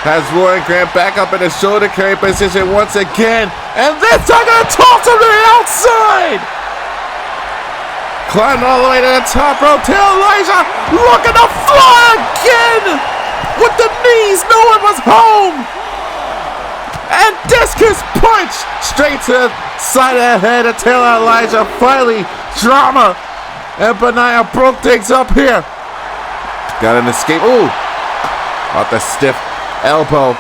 has Warren Grant back up in the shoulder carry position once again. And this time gonna toss him to the outside. Climbing all the way to the top rope. Taylor Elijah looking to fly again with the knees. No one was home. And discus punch straight to the side of the head of Taylor Elijah. Finally, Drama and Benaya broke things up here. Got an escape. Off the stiff elbow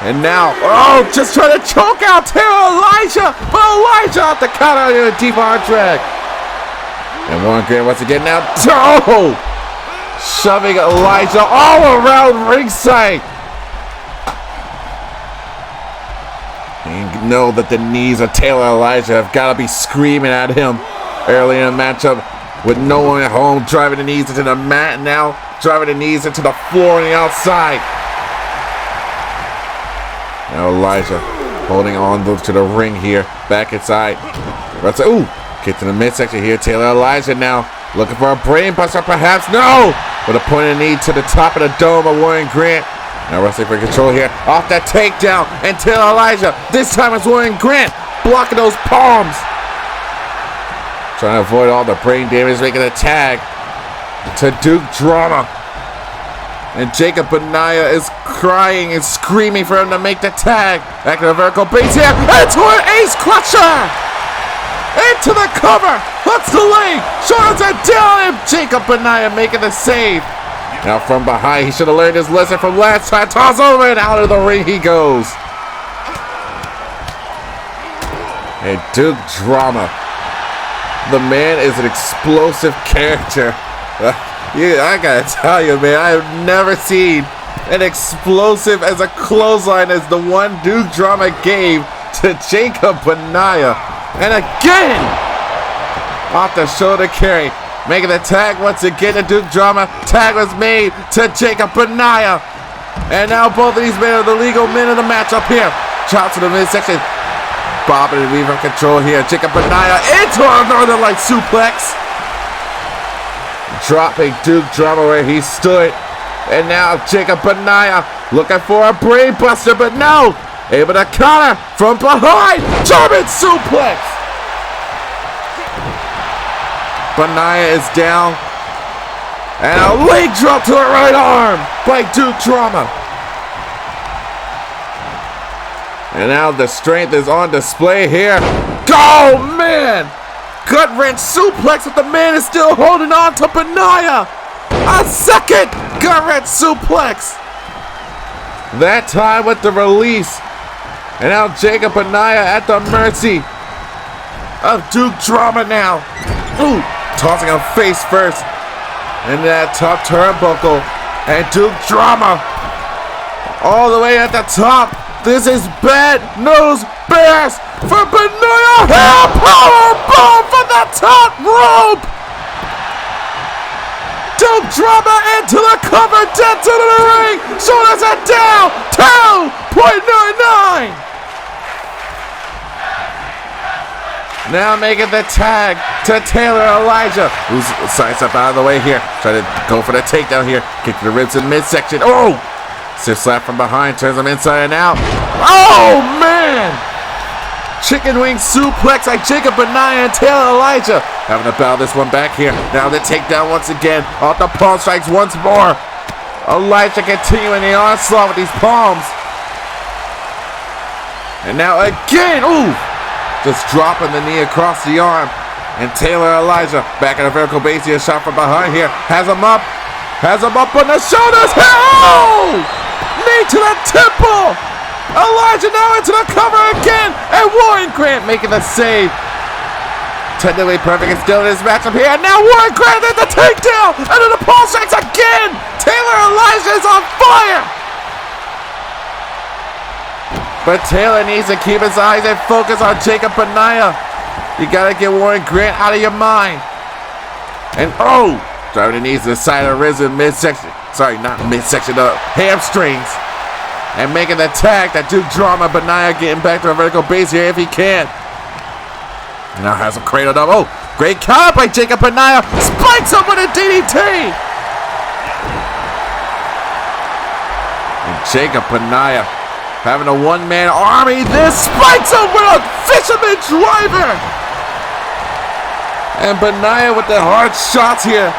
And now, oh, just trying to choke out Taylor Elijah, but Elijah off the counter in a deep arm drag. And Warren Grant once again now, shoving Elijah all around ringside. And you know that the knees of Taylor Elijah have got to be screaming at him early in the matchup with no one at home, driving the knees into the mat, and now driving the knees into the floor on the outside. Now Elijah holding on to the ring here, back inside. Ooh, get to the midsection here. Taylor Elijah now looking for a brain buster, perhaps. No! With a pointed knee to the top of the dome of Warren Grant. Now wrestling for control here. Off that takedown. And Taylor Elijah. This time it's Warren Grant blocking those palms. Trying to avoid all the brain damage, making a tag to Duke Drama. And Jacob Benaya is crying and screaming for him to make the tag. Back to the vertical base here. Into an ace clutcher. Into the cover. Hooks the leg. Shoulders are down. And Jacob Benaya making the save. Now from behind, he should have learned his lesson from last time. Toss over and out of the ring he goes. And Duke Drama. The man is an explosive character. Yeah, I gotta tell you, man, I have never seen an explosive as a clothesline as the one Duke Drama gave to Jacob Benaya. And again, off the shoulder carry, making the tag once again to Duke Drama. Tag was made to Jacob Benaya. And now both of these men are the legal men of the match up here. Chop to the midsection. Bobbing and weaving control here. Jacob Benaya into a Northern Light suplex. Dropping Duke Drama where he stood. And now Jacob Benaya looking for a brain buster, but no. Able to counter from behind. German suplex. Benaya is down. And a leg drop to the right arm by Duke Drama. And now the strength is on display here. Oh, man. Gut wrench suplex, but the man is still holding on to Benaya. A second gut wrench suplex. That time with the release. And now Jacob Benaya at the mercy of Duke Drama now. Ooh, tossing him face first. And that top turnbuckle. And Duke Drama all the way at the top. This is bad news bears for Benaya. Hell power bomb from the top rope. Duke Drama into the cover, dead to the ring. Shoulders are down. 2.99. Now making the tag to Taylor Elijah, who's sides up out of the way here. Trying to go for the takedown here. Kick to the ribs in midsection. Oh! Stiff slap from behind, turns him inside and out. Oh, man! Chicken wing suplex like Jacob Benaya and Taylor Elijah. Having to battle this one back here. Now the takedown once again. Off the palm strikes once more. Elijah continuing the onslaught with these palms. And now again, ooh! Just dropping the knee across the arm. And Taylor Elijah back at a vertical base here. Shot from behind here. Has him up. Has him up on the shoulders. Oh! Knee to the temple. Elijah now into the cover again. And Warren Grant making the save. Technically perfect and still in this matchup here. And now Warren Grant at the takedown. And then the pulse strikes again. Taylor Elijah is on fire. But Taylor needs to keep his eyes and focus on Jacob Benaya. You gotta get Warren Grant out of your mind. And oh, driving the knees to the side of the ribs in midsection. Sorry, not midsection, the hamstrings. And making the tag that Duke Drama. Benaya getting back to a vertical base here if he can. And now has a cradle up. Oh, great counter by Jacob Benaya. Spikes up with a DDT. And Jacob Benaya having a one-man army. This spikes him with a fisherman driver. And Benaya with the hard shots here.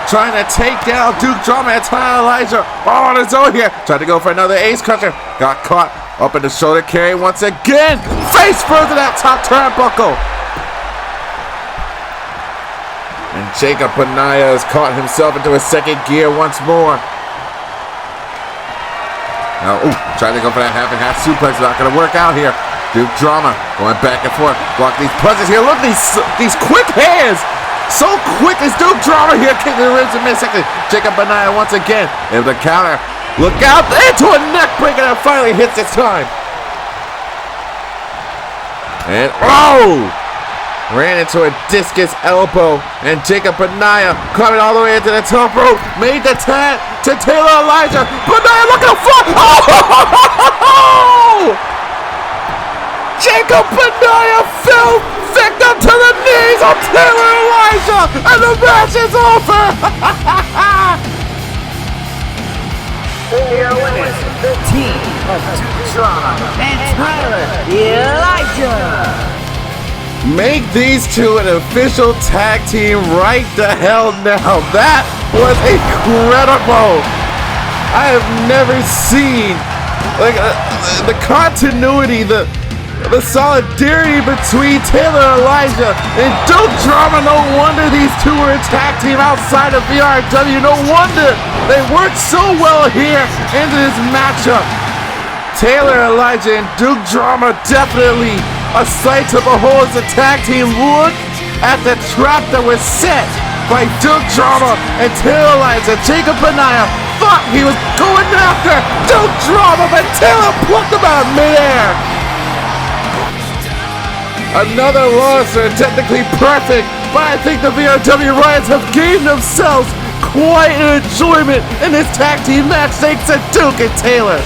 Trying to take down Duke Drama and Taylor Elijah all on his own here. Tried to go for another ace crusher. Got caught up in the shoulder carry once again. Face first to that top turnbuckle. And Jacob Benaya has caught himself into a second gear once more. Now, trying to go for that half and half suplex. Not going to work out here. Duke Drama going back and forth. Block these punches here. Look at these quick hands. So quick is Duke Drama here. Kicking the ribs in mid-second. Jacob Benaya once again. Able to counter. Look out. Into a neck breaker that finally hits this time. And ran into a discus elbow, and Jacob Benaya coming all the way into the top rope, made the tag to Taylor Elijah. Benaya looking to fall. Oh! Jacob Benaya fell victim to the knees of Taylor Elijah, and the match is over. Your winners, the team of Duke Drama and Tyler Elijah. Make these two an official tag team right the hell now. That was incredible. I have never seen the continuity, the solidarity between Taylor Elijah and Duke Drama. No wonder these two were a tag team outside of VRW. No wonder they worked so well here into this matchup. Taylor Elijah and Duke Drama definitely a sight to behold as a tag team. Look at the trap that was set by Duke Drama and Taylor Elijah. Jacob Benaya thought he was going after Duke Drama, but Taylor plucked him out of midair. Another loss are technically perfect, but I think the VRW Riots have gained themselves quite an enjoyment in this tag team match thanks to Duke and Taylor.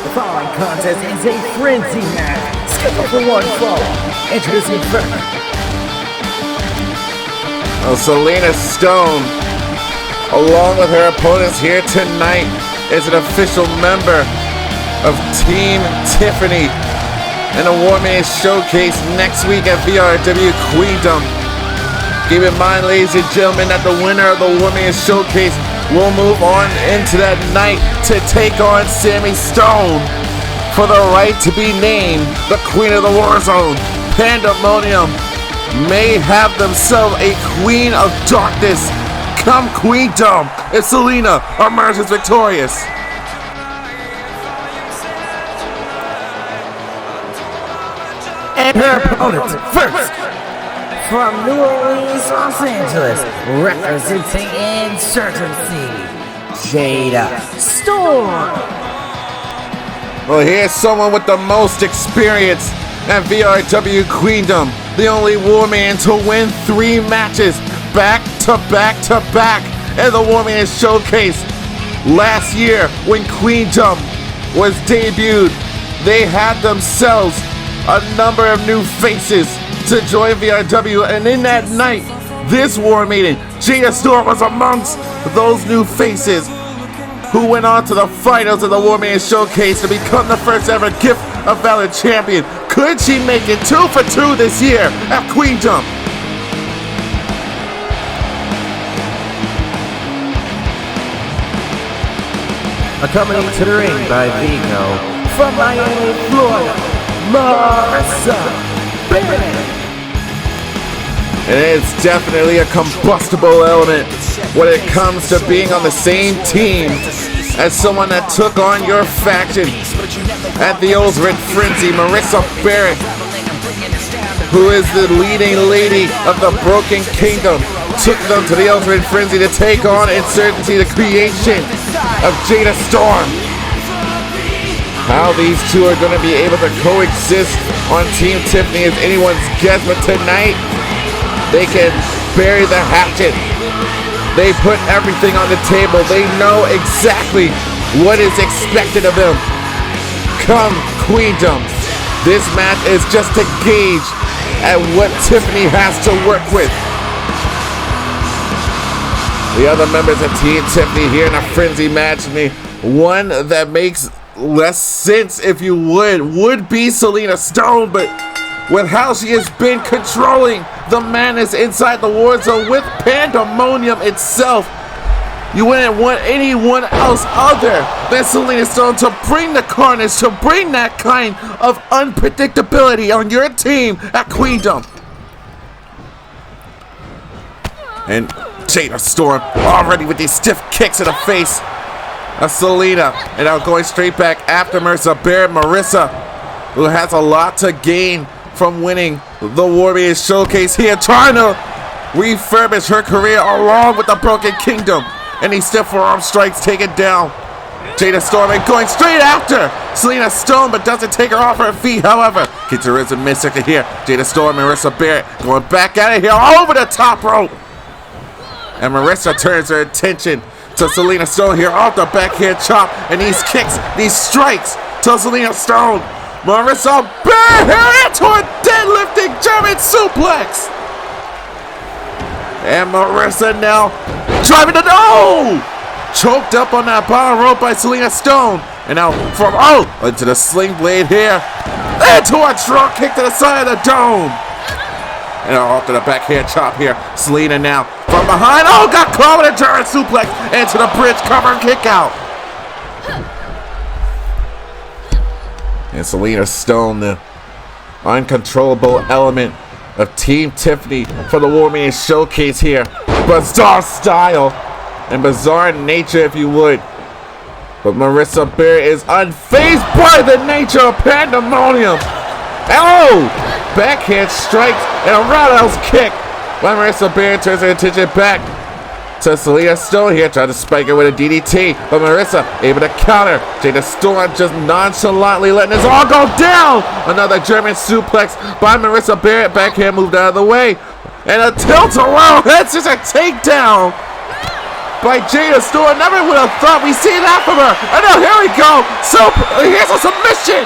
The following contest is a frenzy match, scheduled for one fall. Introducing first. Selena Stone, along with her opponents here tonight, is an official member of Team Tiffany in the War Mania Showcase next week at VRW Queendom. Keep in mind, ladies and gentlemen, that the winner of the War Mania Showcase will move on into that night to take on Sammy Stone for the right to be named the Queen of the Warzone. Pandemonium may have themselves a Queen of Darkness come Queendom if Selena emerges victorious. And her opponent first, from New Orleans, Los Angeles, representing Insurgency, Jada Storm. Well, here's someone with the most experience at VRW Queendom, the only War Man to win 3 matches back to back to back in the War Man Showcase. Last year, when Queendom was debuted, they had themselves a number of new faces to join VRW, and in that night, this War Maiden, Jada Storm, was amongst those new faces who went on to the finals of the War Maiden Showcase to become the first ever Gift of Valor champion. Could she make it 2 for 2 this year at Queendom? Accompanied to the ring by Vigo from Miami, Florida, Marissa Bennett. And it's definitely a combustible element when it comes to being on the same team as someone that took on your faction at the Ultimate Frenzy. Marissa Barrett, who is the leading lady of the Broken Kingdom, took them to the Ultimate Frenzy to take on Insurgency, the creation of Jada Storm. How these two are going to be able to coexist on Team Tiffany is anyone's guess, but tonight they can bury the hatchet. They put everything on the table. They know exactly what is expected of them. Come Queendom. This match is just a gauge at what Tiffany has to work with. The other members of Team Tiffany here in a frenzy match, one that makes less sense, if you would be Selena Stone, but with how she has been controlling the madness inside the Warzone with Pandemonium itself, you wouldn't want anyone else other than Selena Stone to bring the carnage, to bring that kind of unpredictability on your team at Queendom. And Jada Storm already with these stiff kicks in the face of Selena, and now going straight back after Marissa Barrett. Marissa, who has a lot to gain from winning the War Maiden Showcase here, trying to refurbish her career along with the Broken Kingdom. And these stiff forearm strikes take it down. Jada Storm and going straight after Selena Stone, but doesn't take her off her feet. However, gets her in mid-second here. Jada Storm and Marissa Barrett going back at it here over the top rope. And Marissa turns her attention to Selena Stone here off the backhand chop, and these kicks, these strikes to Selena Stone. Marissa Barrett here into a deadlifting German suplex. And Marissa now driving the choked up on that bottom rope by Selena Stone. And now from into the sling blade here, into a drop kick to the side of the dome. And off to the backhand chop here. Selena now from behind. Got caught with a German suplex into the bridge cover and kick out. And Selena Stone, the uncontrollable element of Team Tiffany for the War Maiden Showcase here. Bizarre style and bizarre nature, if you would. But Marissa Barrett is unfazed by the nature of Pandemonium. Backhand strikes and a roundhouse kick. While Marissa Barrett turns her attention back to Selena Stone here, trying to spike her with a DDT. But Marissa able to counter. Jada Storm just nonchalantly letting this all go down. Another German suplex by Marissa Barrett. Backhand moved out of the way. And a tilt-a-whirl. That's just a takedown by Jada Storm. Never would have thought we'd see that from her. And now here we go. So here's a submission.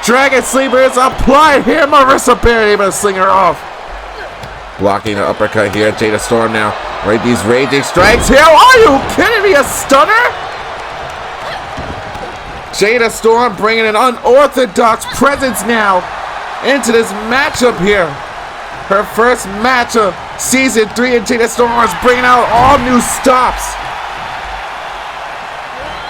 Dragon Sleeper is applied here. Marissa Barrett able to sling her off. Blocking the uppercut here. Jada Storm now. Right, these raging strikes here. Are you kidding me? A stunner? Jada Storm bringing an unorthodox presence now into this matchup here. Her first match of Season 3, and Jada Storm is bringing out all new stops.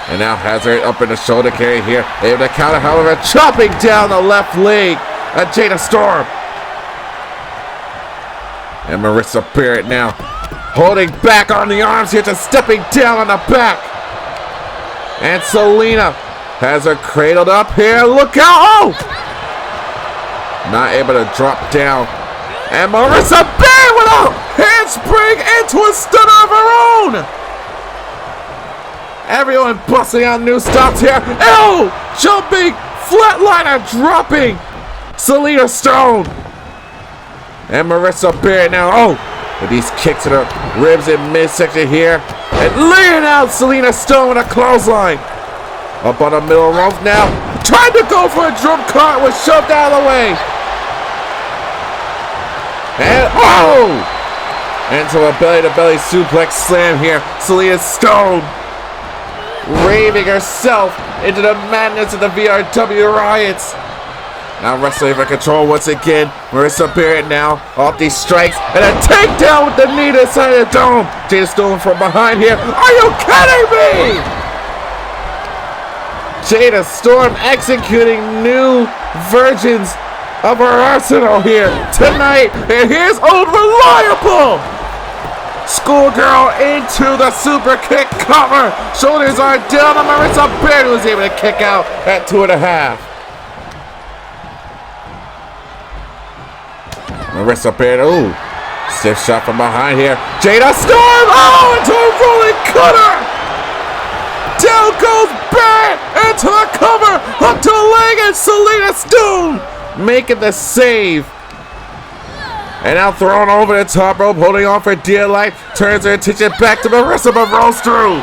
And now has her up in the shoulder carry here. Able to counter, however, chopping down the left leg of Jada Storm. And Marissa Barrett now holding back on the arms here, just stepping down on the back. And Selena has her cradled up here. Look out! Not able to drop down. And Marissa Barrett with a handspring into a stunner of her own. Everyone busting out new stops here. Jumping, flatliner dropping Selena Stone. And Marissa Barrett now, with these kicks to the ribs in midsection here. And laying out Selena Stone with a clothesline. Up on the middle rope now. tried to go for a drum cart, was shoved out of the way. And into a belly-to-belly suplex slam here. Selena Stone raving herself into the madness of the VRW riots. Now wrestling for control once again. Marissa Barrett now off these strikes. And a takedown with the knee to the side of the dome. Jada Stone from behind here. Are you kidding me? Jada Storm executing new versions of her arsenal here tonight. And here's Old Reliable. Schoolgirl into the super kick cover. Shoulders are down on Marissa Barrett, who was able to kick out at 2.5. Marissa Barrett, stiff shot from behind here. Jada Storm, into a rolling cutter. Down goes Barrett into the cover. Up to the leg, and Selena Stone making the save. And now thrown over the top rope, holding on for dear life. Turns her attention back to Marissa, but rolls through.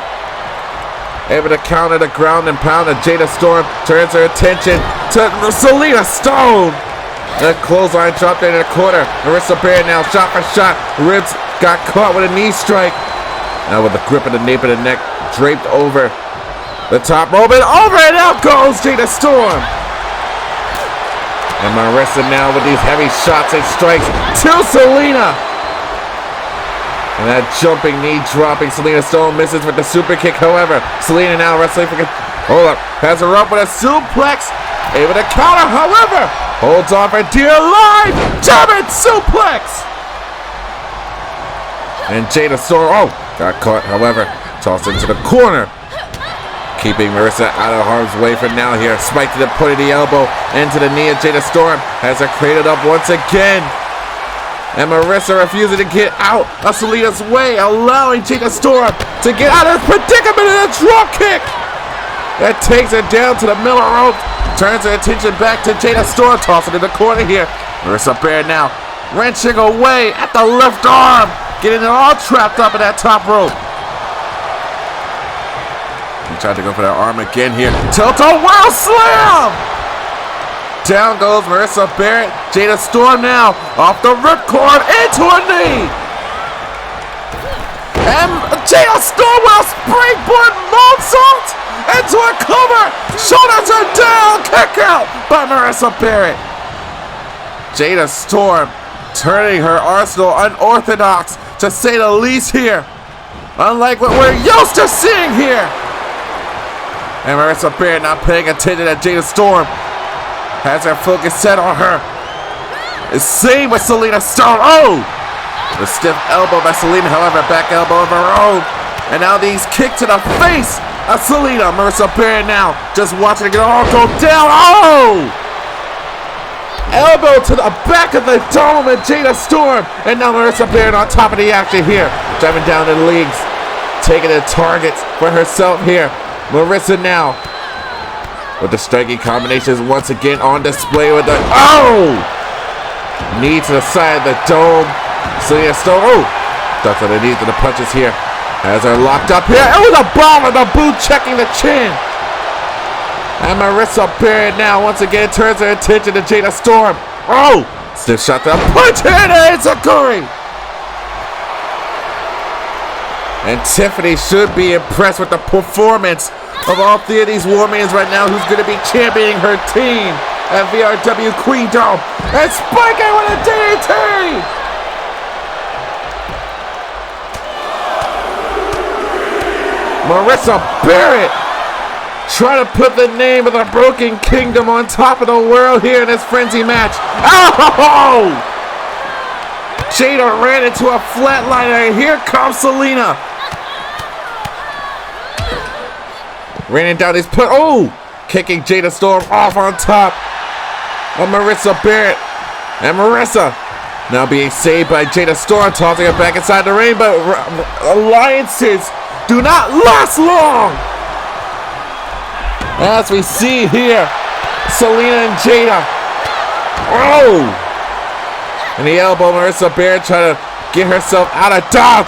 Able to counter the ground and pound of Jada Storm. Turns her attention to Selena Stone. And a clothesline drop there in the corner. Marissa Barrett now shot for shot. Ribs got caught with a knee strike. Now with the grip of the nape of the neck, draped over the top rope, and over and out goes Jada Storm. And Marissa now with these heavy shots and strikes to Selena. And that jumping knee dropping. Selena Stone misses with the super kick. However, Selena now wrestling for... has her up with a suplex. Able to counter, however. Holds on for dear life. German suplex. And Jada Storm, got caught, however. Tossed into the corner. Keeping Marissa out of harm's way for now here. Spike to the point of the elbow. Into the knee of Jada Storm. Has her cradled up once again. And Marissa refusing to get out of Selena's way. Allowing Jada Storm to get out of this predicament in a drop kick. That takes her down to the middle rope. Turns her attention back to Jada Storm. Tossing in the corner here. Marissa Barrett now wrenching away at the left arm. Getting it all trapped up in that top rope. Tried to go for that arm again here. Tilt-a-whirl slam! Down goes Marissa Barrett. Jada Storm now off the ripcord into a knee. And Jada Storm will springboard moonsault into a cover. Shoulders are down. Kick out by Marissa Barrett. Jada Storm turning her arsenal unorthodox, to say the least here. Unlike what we're used to seeing here. And Marissa Barrett not paying attention to Jada Storm. Has her focus set on her. The same with Selena Stone. The stiff elbow by Selena, however, back elbow of her own. And now these kick to the face of Selena. Marissa Barrett now just watching it all go down. Elbow to the back of the dome of Jada Storm. And now Marissa Barrett on top of the action here. Driving down the leagues. Taking the targets for herself here. Marissa now with the striking combinations once again on display with the knee to the side of the dome. Selena Stone ducks underneath of the punches here. Has her locked up here. The bomb of the boot checking the chin. And Marissa Barrett now once again turns her attention to Jada Storm. Stiff shot to the punch and it's a curry. And Tiffany should be impressed with the performance of all three of these Warmans right now, who's going to be championing her team at VRW Queendom. And spiking with a DDT! Marissa Barrett trying to put the name of the Broken Kingdom on top of the world here in this frenzy match. Jada ran into a flatliner, and here comes Selena. Raining down his put. Kicking Jada Storm off on top of Marissa Barrett. And Marissa now being saved by Jada Storm, tossing her back inside the ring. But alliances do not last long. As we see here, Selena and Jada. And the elbow, Marissa Barrett trying to get herself out of dodge.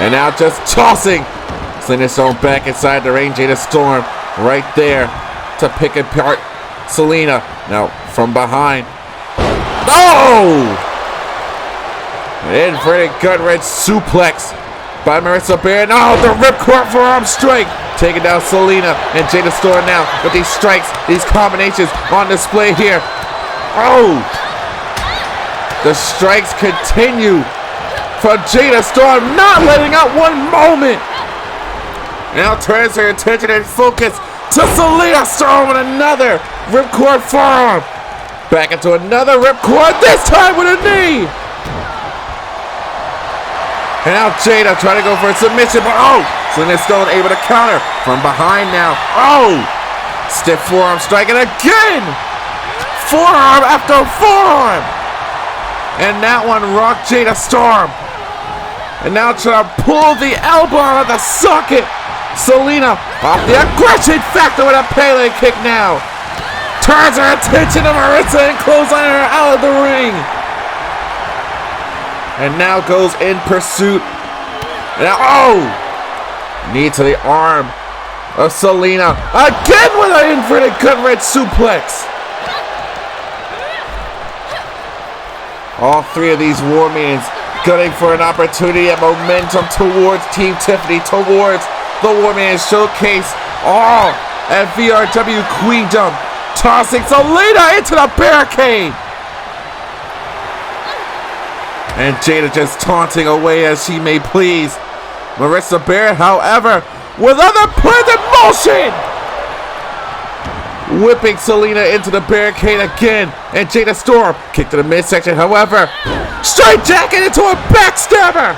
And now just tossing Selena Stone back inside the ring. Jada Storm right there to pick apart Selena. Now from behind. Oh! Inverted gut wrench suplex by Marissa Baron. Oh, the ripcord forearm strike. Taking down Selena and Jada Storm now with these strikes, these combinations on display here. Oh! The strikes continue from Jada Storm, not letting up one moment. Now turns her attention and focus to Selena Storm with another ripcord forearm. Back into another ripcord, this time with a knee. And now Jada trying to go for a submission, but oh! Selena Storm able to counter from behind now. Oh! Stiff forearm strike, and again! Forearm after forearm! And that one rocked Jada Storm. And now trying to pull the elbow out of the socket. Selena off the aggression factor with a Pele kick now. Turns her attention to Marissa and clothesline her out of the ring. And now goes in pursuit. And now, oh! Knee to the arm of Selena. Again with an inverted gut wrench suplex. All three of these War Machines gunning for an opportunity and momentum towards Team Tiffany, towards the War Machines Showcase. All at VRW Queendom. Tossing Selena into the barricade. And Jada just taunting away as she may please. Marissa Baron, however, with other plans in motion. Whipping Selena into the barricade again. And Jada Storm kick to the midsection, however. Straight jacket into a backstabber.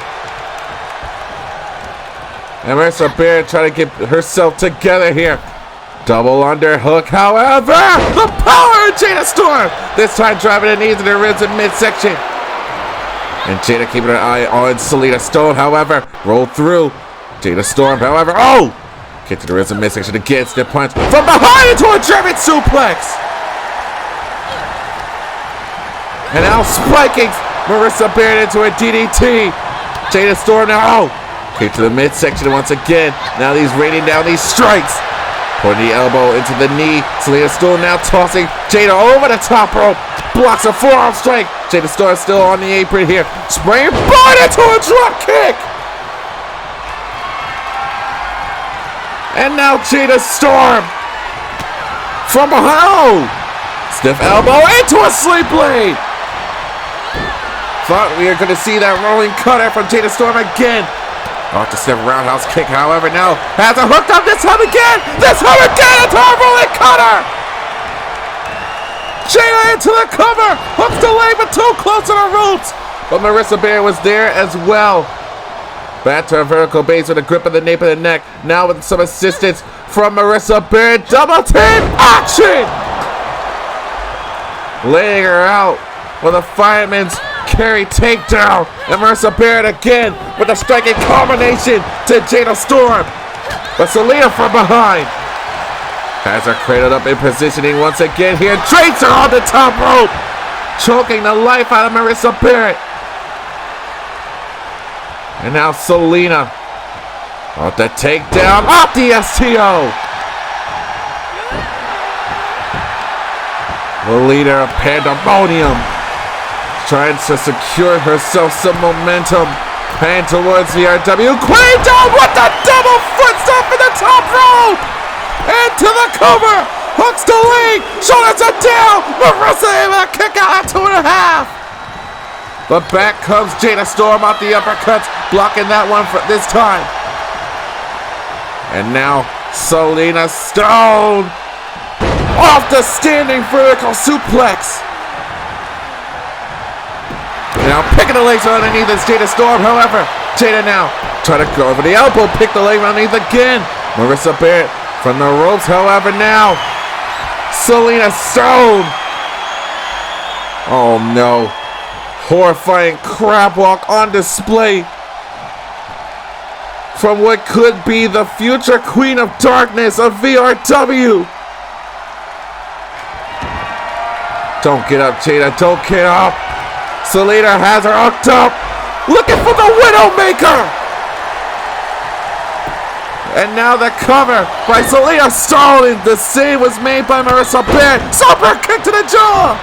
And Marissa Baron trying to get herself together here. Double underhook, however. The power of Jada Storm. This time driving a knee to the ribs in midsection. And Jada keeping an eye on Selena Storm, however. Rolled through. Jada Storm, however. Oh! Kick to the ribs in midsection again. Stiff punch from behind into a German suplex. And now spiking Marissa Baron into a DDT. Jada Storm now. Oh! Kick to the midsection once again. Now he's raining down these strikes. Putting the elbow into the knee. Selena Storm now tossing Jada over the top rope. Blocks a forearm strike. Jada Storm still on the apron here. Spraying body into a drop kick. And now Jada Storm from behind. Oh! Stiff elbow into a sleep blade. Thought we were going to see that rolling cutter from Jada Storm again. Off the stiff roundhouse kick, however, now has it hooked up this time again! This time again into a rolling cutter! Jada into the cover! Hooks the leg, but too close to the ropes! But Marissa Baron was there as well. Back to a vertical base with a grip of the nape of the neck. Now with some assistance from Marissa Baron. Double team action! Laying her out with a fireman's carry takedown. And Marissa Baron again with a striking combination to Jada Storm. But Selena from behind has her cradled up in positioning once again here. Drapes her on the top rope, choking the life out of Marissa Baron. And now Selena off the takedown, off the STO. The leader of Pandemonium trying to secure herself some momentum. Pan towards VRW Queendom with the double foot stomp in the top rope. Into the cover. Hooks the leg. Shoulders are down. Marissa able to kick out at 2.5. But back comes Jada Storm off the uppercuts. Blocking that one for this time. And now Selena Stone off the standing vertical suplex. Now picking the legs underneath is Jada Storm, however. Jada now try to go over the elbow, pick the leg underneath again. Marissa Baron from the ropes, however, now Selena Stone. Oh no. Horrifying crab walk on display from what could be the future Queen of Darkness of VRW. Don't get up, Jada, don't get up. Selena has her hooked up, looking for the Widowmaker. And now the cover by Selena Stone. The save was made by Marissa Barrett. Super kick to the jaw.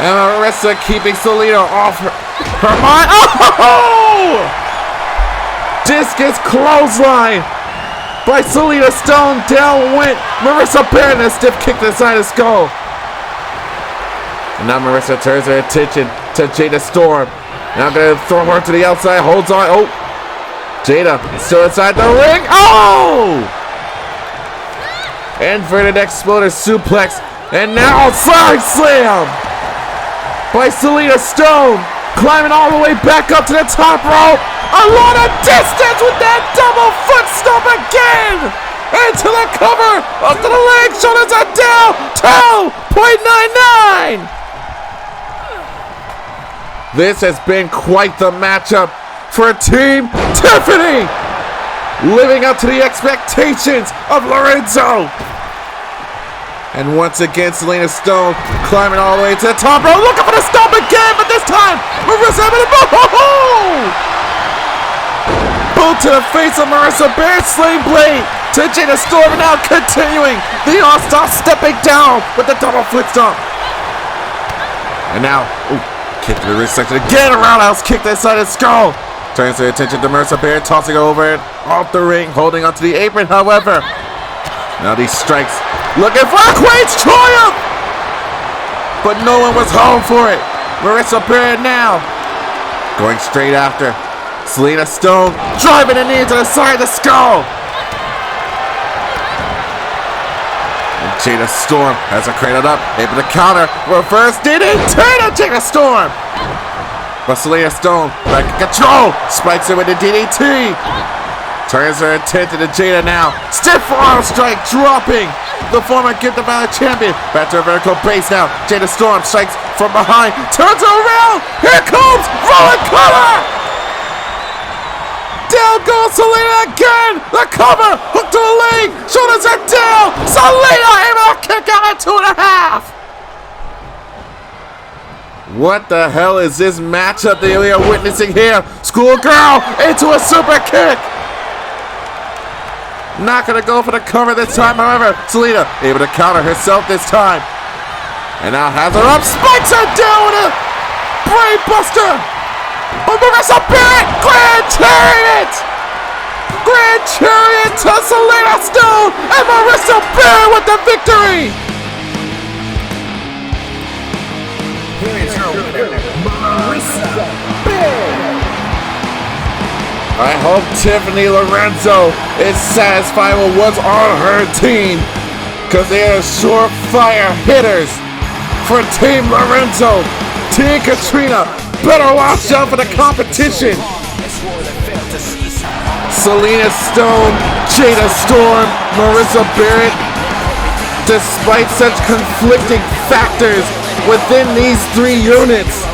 And Marissa keeping Selena off her mind. Oh! Discus clothesline by Selena Stone. Down went Marissa Barrett, and a stiff kick to the side of the skull. And now Marissa turns her attention to Jada Storm. Now going to throw her to the outside. Holds on. Oh! Jada still inside the ring. Oh! Inverted exploder suplex. And now side slam by Selena Stone. Climbing all the way back up to the top rope. A lot of distance with that double foot stomp again. Into the cover. Up to the leg. Shoulders are down. 2.99. This has been quite the matchup for Team Tiffany, living up to the expectations of Lorenzo. And once again, Selena Stone climbing all the way to the top rope, looking for the stomp again, but this time, Marissa having a boot to the face of Marissa Barrett, sling blade to Jada Storm, and now continuing the all-star stepping down with the double foot stomp. And now, kick to the wrist section again, a roundhouse kick to the side of the skull. Turns their attention to Marissa Barrett, tossing over it off the ring, holding onto the apron, however. Now these strikes, looking for a Queen's triumph! But no one was home for it. Marissa Barrett now going straight after Selena Stone, driving a knee to the side of the skull. And Jada Storm has her cradled up, able to counter, reverse DDT to Jada Storm. But Selena Stone back in control, spikes her with the DDT. Turns her attention to Jada now. Stiff arm strike dropping the former Gift of Valor champion. Back to a vertical base now. Jada Storm strikes from behind, turns her around. Here comes rolling cover. Down goes Selena again. The cover, hook to the leg, shoulders are down. Selena able to kick out at 2.5. What the hell is this matchup that we are witnessing here? Schoolgirl into a super kick. Not going to go for the cover this time, however. Selena able to counter herself this time. And now has her up, spikes her down with a brain buster. Oh, Marissa Barrett, Grand Chariot! Grand Chariot to Selena Stone, and Marissa Barrett with the victory! Here is your winner, Marissa Barrett. I hope Tiffany Lorenzo is satisfied with what's on her team, because they are surefire hitters for Team Lorenzo. Team Katrina, better watch out for the competition. Selena Stone, Jada Storm, Marissa Barrett. Despite such conflicting factors within these three units,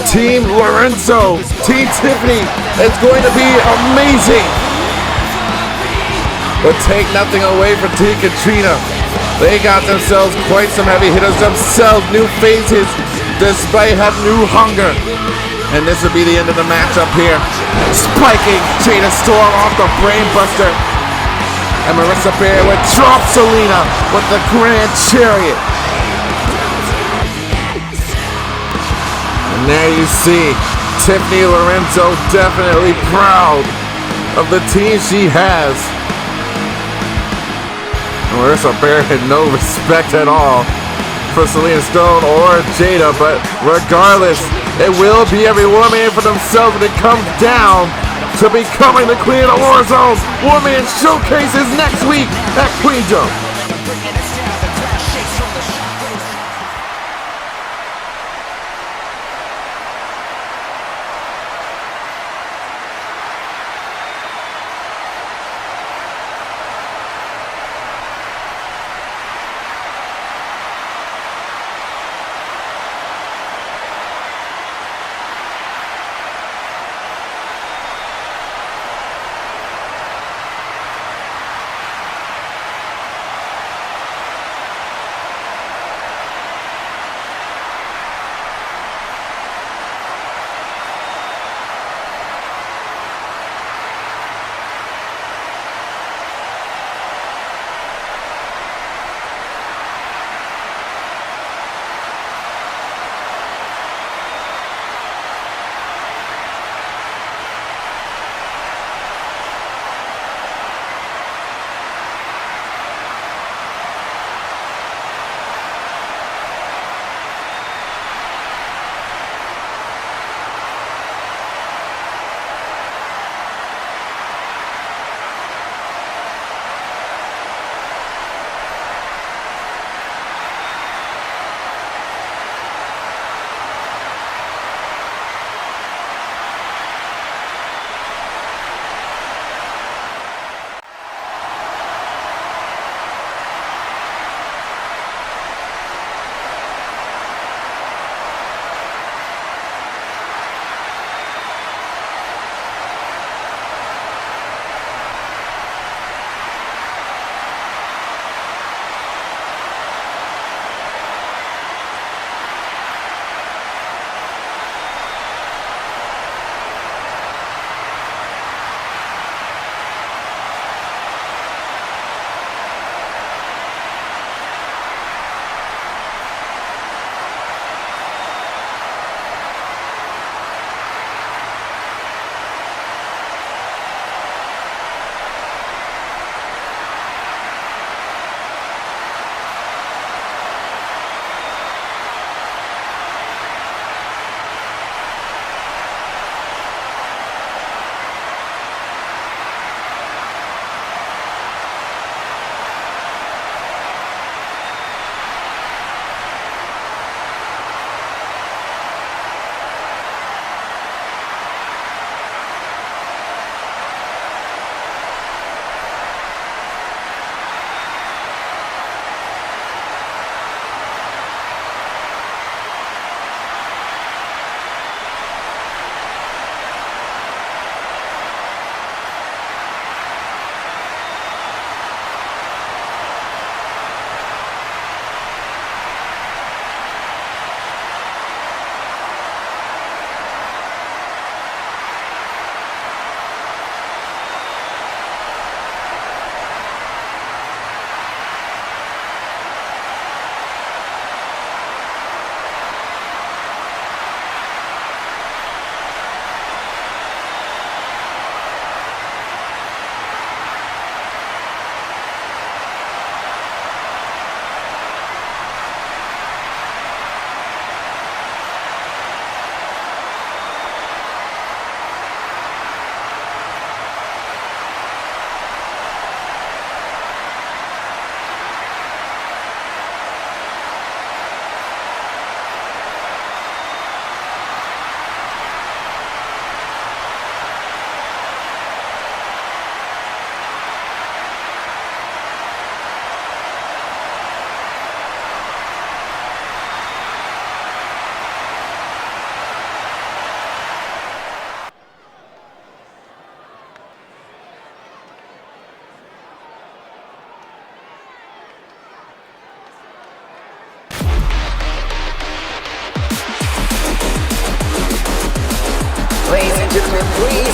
Team Lorenzo, Team Tiffany is going to be amazing. But take nothing away from Team Katrina. They got themselves quite some heavy hitters themselves, new faces, despite having new hunger. And this will be the end of the matchup here. Spiking Jada Storm off the brain buster. And Marissa Barrett would drop Selena with the Grand Chariot. And there you see Tiffany Lorenzo definitely proud of the team she has. Marissa Barrett had no respect at all for Selena Stone or Jada, but regardless, it will be every woman for themselves when it comes down to becoming the Queen of Warzone. Woman Showcases next week at Queendom.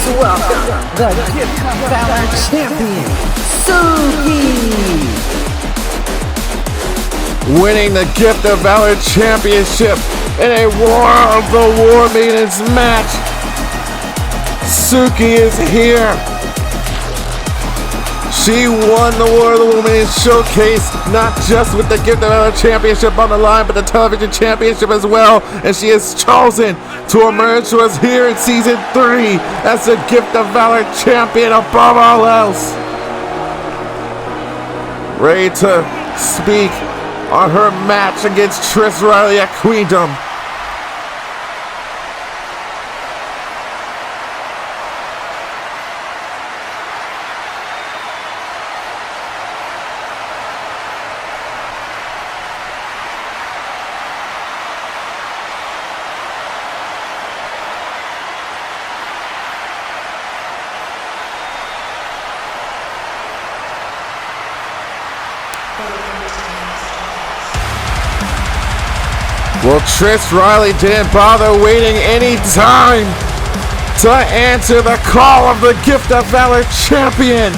Please welcome the Gift of Valor champion, Sookie! Winning the Gift of Valor Championship in a War of the War Maidens match. Sookie is here. She won the War of the War Maidens showcase, not just with the Gift of Valor Championship on the line, but the television championship as well. And she is chosen to emerge to us here in season 3 as the Gift of Valor champion above all else. Ready to speak on her match against Trish Riley at Queendom. Well, Trish Riley didn't bother waiting any time to answer the call of the Gift of Valor champion.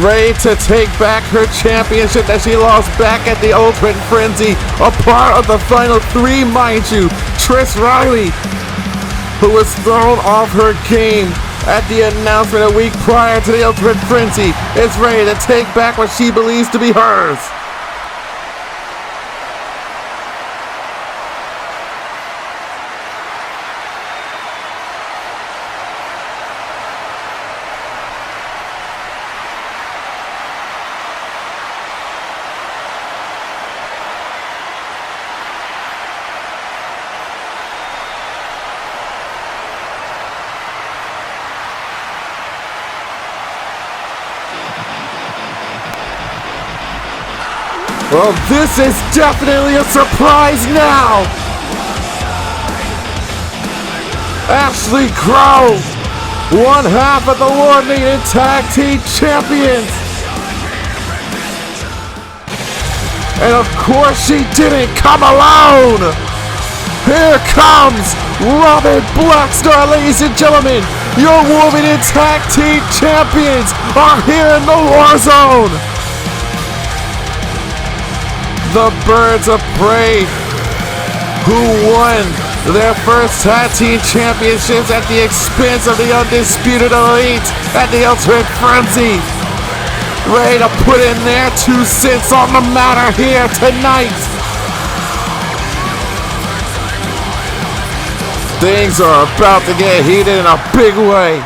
Ready to take back her championship that she lost back at the Ultimate Frenzy, a part of the final 3, mind you. Trish Riley, who was thrown off her game at the announcement a week prior to the Ultimate Frenzy, is ready to take back what she believes to be hers. Well, this is definitely a surprise now! Ashley Crow, one half of the War Maiden Tag Team Champions! And of course she didn't come alone! Here comes Robin Blackstar, ladies and gentlemen! Your War Maiden Tag Team Champions are here in the War Zone! The Birds of Prey, who won their first tag team championships at the expense of the Undisputed Elite at the Ultimate Frenzy, ready to put in their 2 cents on the matter here tonight. Things are about to get heated in a big way.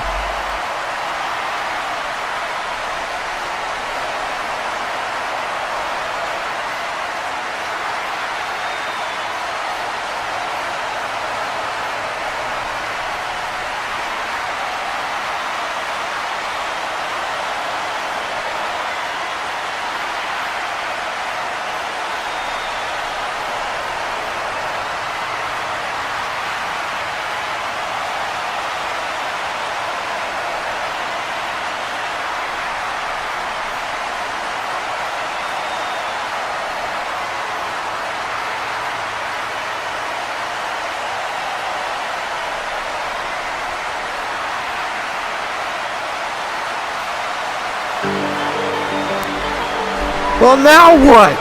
Well, now what?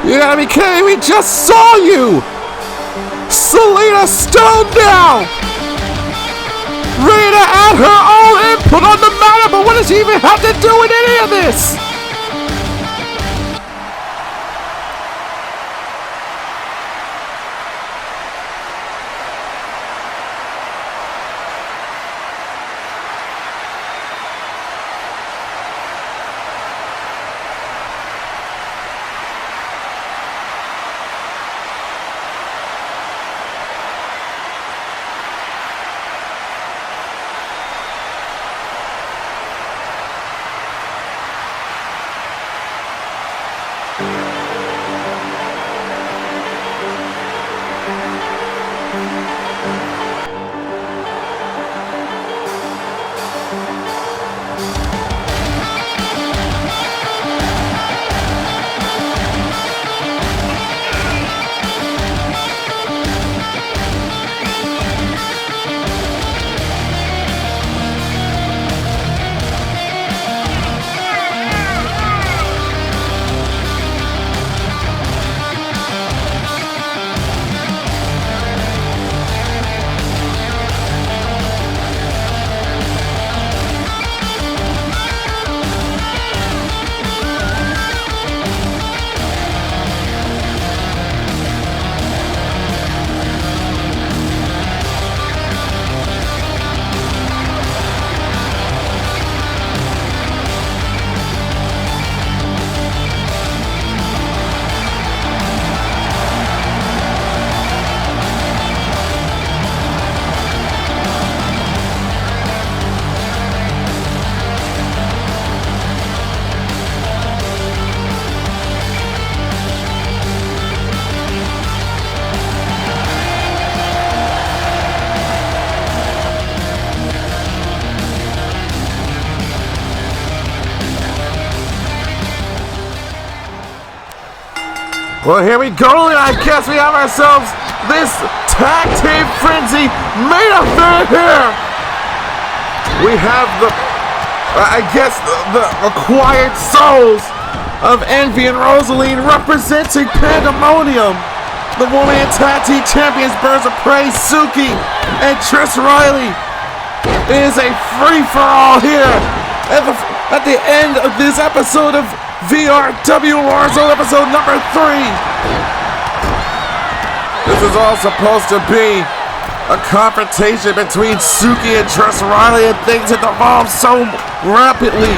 You gotta be kidding me, we just saw you! Selena Stone now! Ready to add her own input on the matter, but what does she even have to do with any of this? Well, here we go, and I guess we have ourselves this tag team frenzy main event here. We have the acquired souls of Envy and Rosaline representing Pandemonium. The Woman Tag Team Champions, Birds of Prey, Sookie, and Trish Riley. It is a free-for-all here at the end of this episode of VRW Warzone episode number 3. This is all supposed to be a confrontation between Sookie and Trish Riley, and things have evolved so rapidly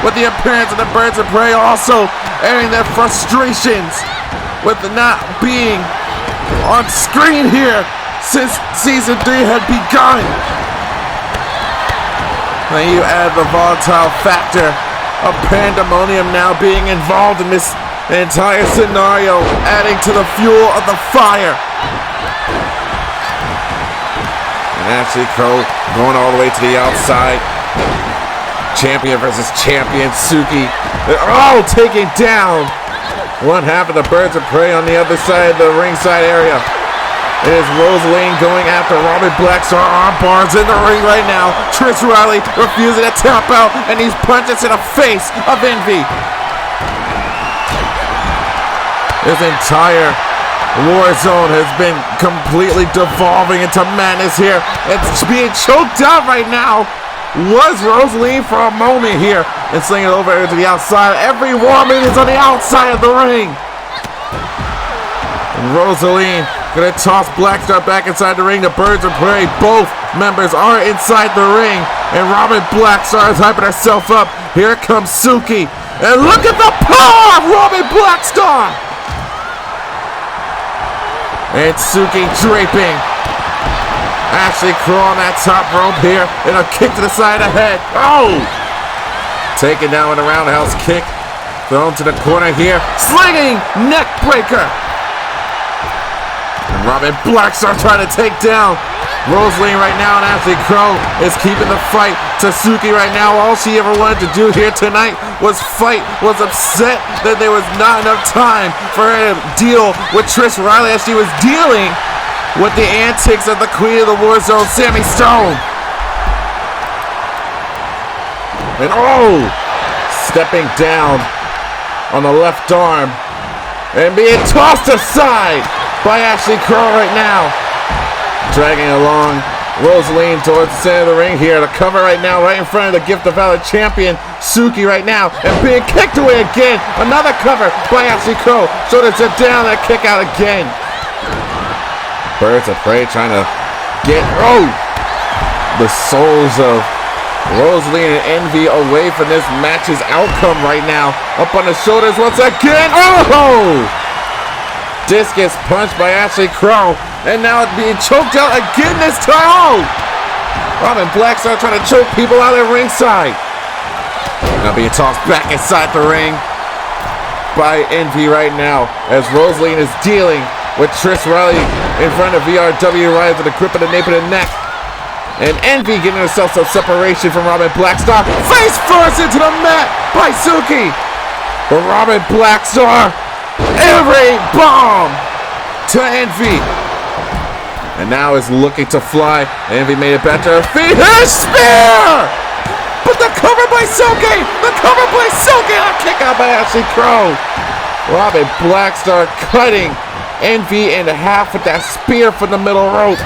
with the appearance of the Birds of Prey also airing their frustrations with not being on screen here since season 3 had begun. Then you add the volatile factor of Pandemonium now being involved in this entire scenario, adding to the fuel of the fire. And Ashley Crow going all the way to the outside. Champion versus champion, Sookie. Oh, taken down. One half of the Birds of Prey on the other side of the ringside area. It is Rosaline going after Robin Blackstar. Arm bars in the ring right now. Trish Riley refusing to tap out, and he's punches in the face of Envy. This entire war zone has been completely devolving into madness here. It's being choked out right now. Was Rosaline for a moment here and slinging it over to the outside. Every woman is on the outside of the ring. And Rosaline gonna toss Blackstar back inside the ring. The Birds of Prey, both members are inside the ring. And Robin Blackstar is hyping herself up. Here comes Sookie. And look at the power of Robin Blackstar! And Sookie draping Ashley Crow on that top rope here. And a kick to the side of the head. Oh! Taken down with a roundhouse kick. Thrown to the corner here. Slinging neck breaker. And Robin Blackstar trying to take down Rosaline right now, and Ashley Crow is keeping the fight to Sookie right now. All she ever wanted to do here tonight was fight, was upset that there was not enough time for her to deal with Trish Riley as she was dealing with the antics of the Queen of the Warzone, Sammy Stone. And oh, stepping down on the left arm and being tossed aside by Ashley Crow right now. Dragging along Rosaline towards the center of the ring here. The cover right now, right in front of the Gift of Valor champion, Sookie right now. And being kicked away again. Another cover by Ashley Crow. Shoulders are down and kick out again. Birds of Prey trying to get, the souls of Rosaline and Envy away from this match's outcome right now. Up on the shoulders once again. Oh! Discus punched by Ashley Crow, and now it's being choked out again this time. Oh! Robin Blackstar trying to choke people out at ringside. Now being tossed back inside the ring by Envy right now as Rosaline is dealing with Trish Riley in front of VRW Riley with a grip of the nape of the neck. And Envy getting herself some separation from Robin Blackstar. Face first into the mat by Sookie. But Robin Blackstar, every bomb to Envy. And now is looking to fly. Envy made it back to her feet. Here's spear! But the cover by Sookie! The cover by Sookie! And a kick out by Ashley Crow. Robin Blackstar cutting Envy in half with that spear from the middle rope.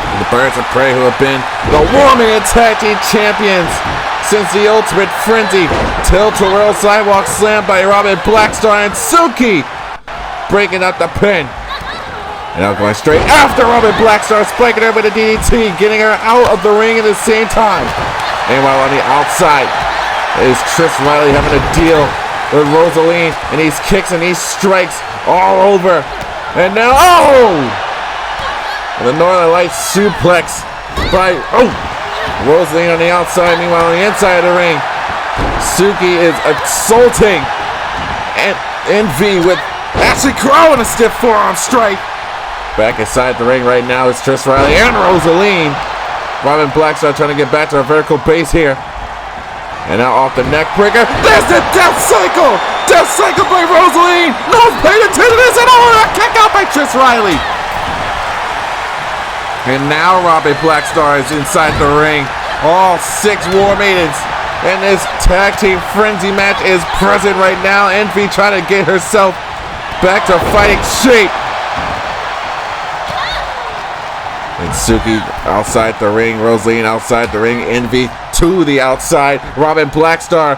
And the Birds of Prey, who have been the Woman Tag Team Champions since the Ultimate Frenzy. Tilt-a-whirl sidewalk slam by Robin Blackstar, and Sookie breaking up the pin. And now going straight after Robin Blackstar, spiking her with a DDT, getting her out of the ring at the same time. Meanwhile, on the outside is Trish Riley having to deal with Rosaline, and these kicks and these strikes all over. And now, the Northern Lights suplex by, Rosaline on the outside. Meanwhile, on the inside of the ring, Sookie is assaulting Envy with Ashley Crow in a stiff forearm strike. Back inside the ring right now is Trish Riley and Rosaline. Robin Blackstar trying to get back to her vertical base here. And now off the neck breaker. There's the death cycle! Death cycle by Rosaline! No one's paying attention to this at all! A kick out by Trish Riley! And now Robin Blackstar is inside the ring. All 6 War Maidens in this tag team frenzy match is present right now. Envy trying to get herself back to fighting shape. And Sookie outside the ring, Rosaline outside the ring, Envy to the outside. Robin Blackstar,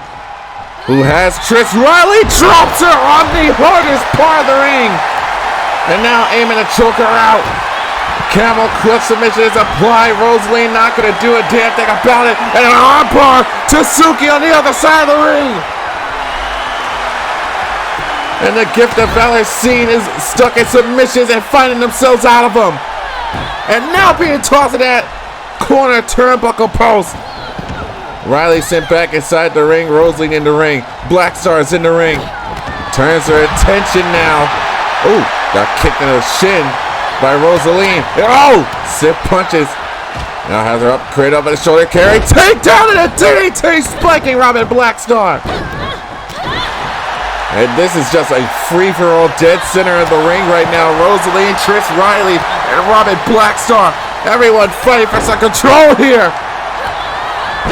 who has Trish Riley, drops her on the hardest part of the ring. And now aiming to choke her out. Camel clutch submission is applied. Rosaline not going to do a damn thing about it. And an armbar to Sookie on the other side of the ring. And the Gift of Valor scene is stuck in submissions and finding themselves out of them. And now being tossed to that corner turnbuckle post. Riley sent back inside the ring. Rosaline in the ring. Blackstar's in the ring. Turns her attention now. Oh, got kicked in the shin by Rosaline. Oh, stiff punches. Now has her up, crate up at the shoulder carry. Take down and a DDT spiking Robin Blackstar. And this is just a free-for-all dead center of the ring right now. Rosaline, Trish Riley, and Robin Blackstar. Everyone fighting for some control here.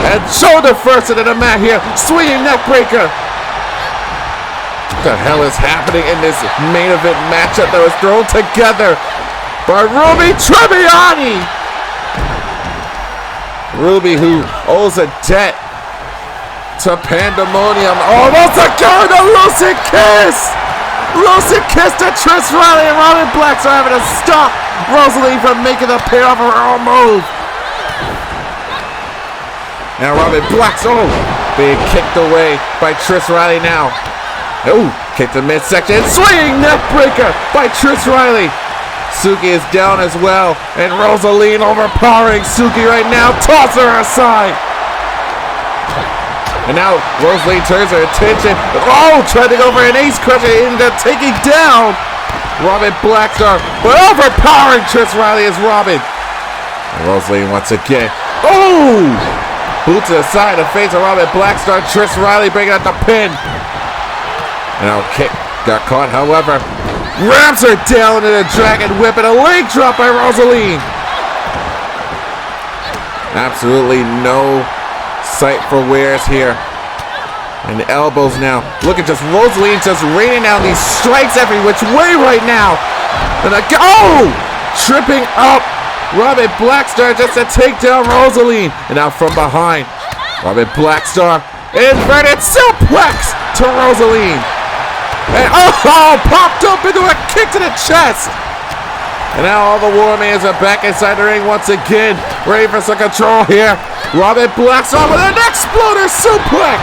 And shoulder first into the mat here. Swinging neck breaker. What the hell is happening in this main event matchup that was thrown together by Ruby Tribbiani? Ruby, who owes a debt to Pandemonium. Almost again, a lucid kiss! Lucid kiss to Trish Riley, and Robin Blackstar having to stop Rosaline from making the payoff of her own move. Now Robin Blackstar being kicked away by Trish Riley now. Oh, kicked the midsection. Swinging neck breaker by Trish Riley. Sookie is down as well, and Rosaline overpowering Sookie right now. Toss her aside. And now Rosaline turns her attention. Oh, tried to go for an ace crusher, ended up taking down Robin Blackstar, but overpowering Trish Riley is Robin. And Rosaline once again. Oh! Boot to the side, the face of Robin Blackstar. Trish Riley bringing out the pin. And now kick got caught, however. Rams her down into the dragon whip and a leg drop by Rosaline. Absolutely no sight for wares here. And the elbows now. Look at just Rosaline just raining down these strikes every which way right now. And oh! Tripping up Robin Blackstar just to take down Rosaline. And now from behind, Robin Blackstar inverted suplex to Rosaline. And oh, popped up into a kick to the chest. And now all the War Maidens are back inside the ring once again, ready for some control here. Robin Blackstar with an exploder suplex.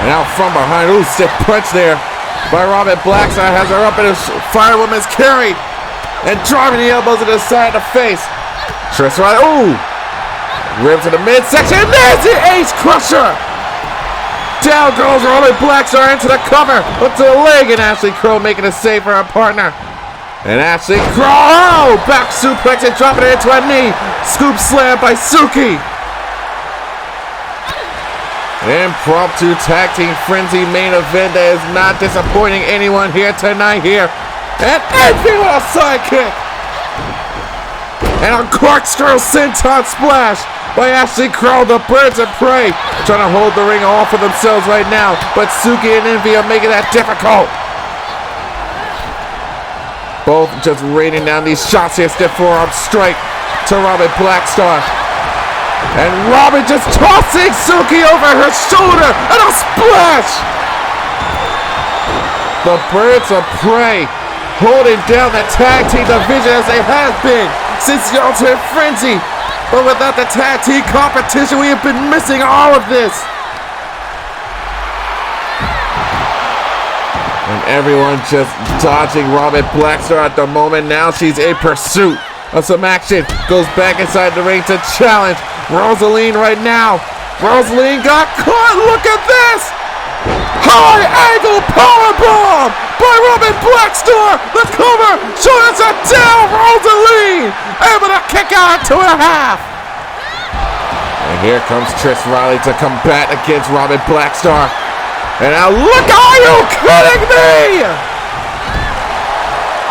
And now from behind, ooh, stiff punch there by Robin Blackstar, has her up in a firewoman's carry and driving the elbows to the side of the face. Trish Riley, ooh, rib to the midsection. There's the ace crusher. Down goes Robin Blackstar into the cover, up to the leg, and Ashley Crow making a save for her partner. And Ashley Crow, oh, back suplex and dropping it into a knee. Scoop slam by Sookie. Impromptu tag team frenzy main event that is not disappointing anyone here tonight here. And Envy with a sidekick. And a corkscrew senton splash by Ashley Crow, the Birds of Prey, trying to hold the ring all for themselves right now, but Sookie and Envy are making that difficult. Both just raining down these shots here. Stiff forearm strike to Robin Blackstar. And Robin just tossing Sookie over her shoulder, and a splash! The Birds of Prey holding down the tag team division as they have been since the Ultimate Frenzy. But without the tag team competition, we have been missing all of this. And everyone just dodging Robin Blackstar at the moment. Now she's in pursuit of some action. Goes back inside the ring to challenge Rosaline right now. Rosaline got caught. Look at this. High angle powerbomb by Robin Blackstar. The cover showing us a down Rosaline. Able to kick out 2.5. And Here comes Trish Riley to combat against Robin Blackstar. And now look, are you kidding me?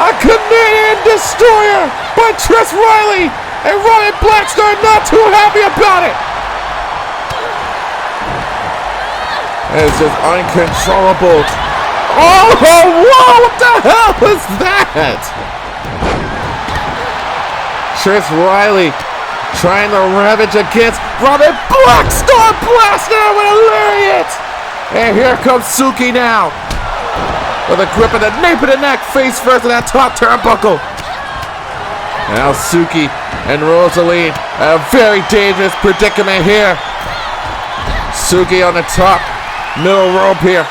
A Canadian destroyer by Trish Riley, and Robin Blackstar not too happy about it. It's just uncontrollable. Oh, whoa, what the hell was that? Trish Riley trying to ravage against Robin Blackstar, blasting her with a lariat. And here comes Sookie now, with a grip of the nape of the neck, face first in that top turnbuckle. Now Sookie and Rosaline, a very dangerous predicament here. Sookie on the top, middle rope here.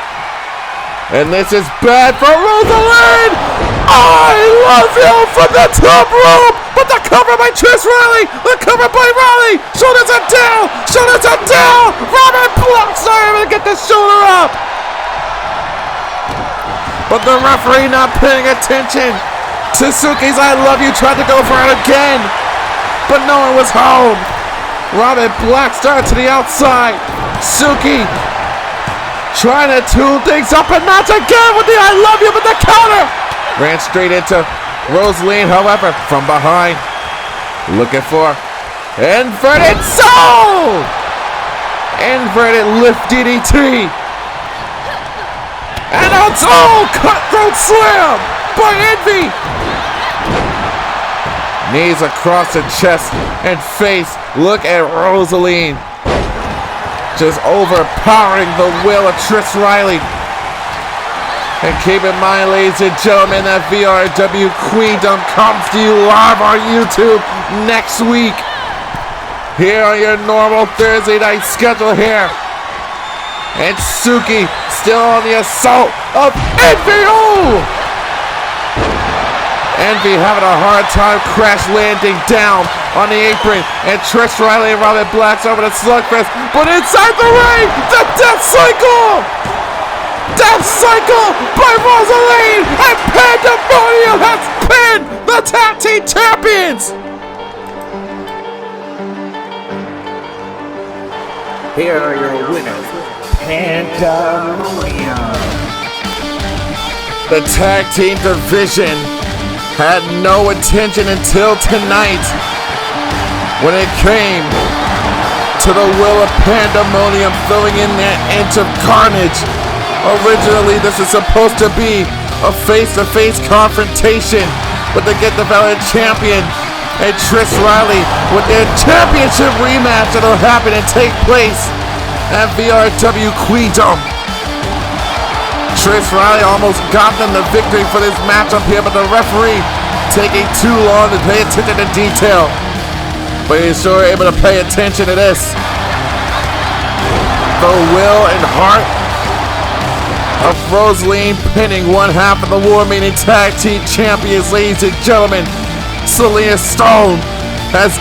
And this is bad for Rosaline! I love you from the top rope! But the cover by Trish Riley! The cover by Riley! Shoulders are down! Shoulders are down! Robin Blackstar able to get the shoulder up! But the referee not paying attention to Sookie's I love you, tried to go for it again! But no one was home! Robin Blackstar to the outside! Sookie trying to tune things up a notch again with the I love you, but the counter! Ran straight into Rosaline, however, from behind. Looking for inverted soul! Inverted lift DDT. And a cutthroat slam by Envy. Knees across the chest and face. Look at Rosaline. Just overpowering the will of Trish Riley. And keep in mind, ladies and gentlemen, that VRW Queendom comes to you live on YouTube next week. Here on your normal Thursday night schedule here. And Sookie still on the assault of Envy. Oh! Envy having a hard time crash landing down on the apron. And Trish Riley and Robin Blackstar over the slugfest. But inside the ring, the Death Cycle! Death Cycle by Rosaline, and Pandemonium has pinned the Tag Team Champions! Here are your winners, Pandemonium. The Tag Team division had no attention until tonight when it came to the will of Pandemonium throwing in their inch of carnage. Originally, this is supposed to be a face-to-face confrontation, but they get the Valor champion and Trish Riley with their championship rematch that'll happen and take place at VRW Queendom. Trish Riley almost got them the victory for this matchup here, but the referee taking too long to pay attention to detail. But he's sure able to pay attention to this. The will and heart of Rosaline pinning one half of the War Maiden Tag Team Champions, ladies and gentlemen. Selena Stone has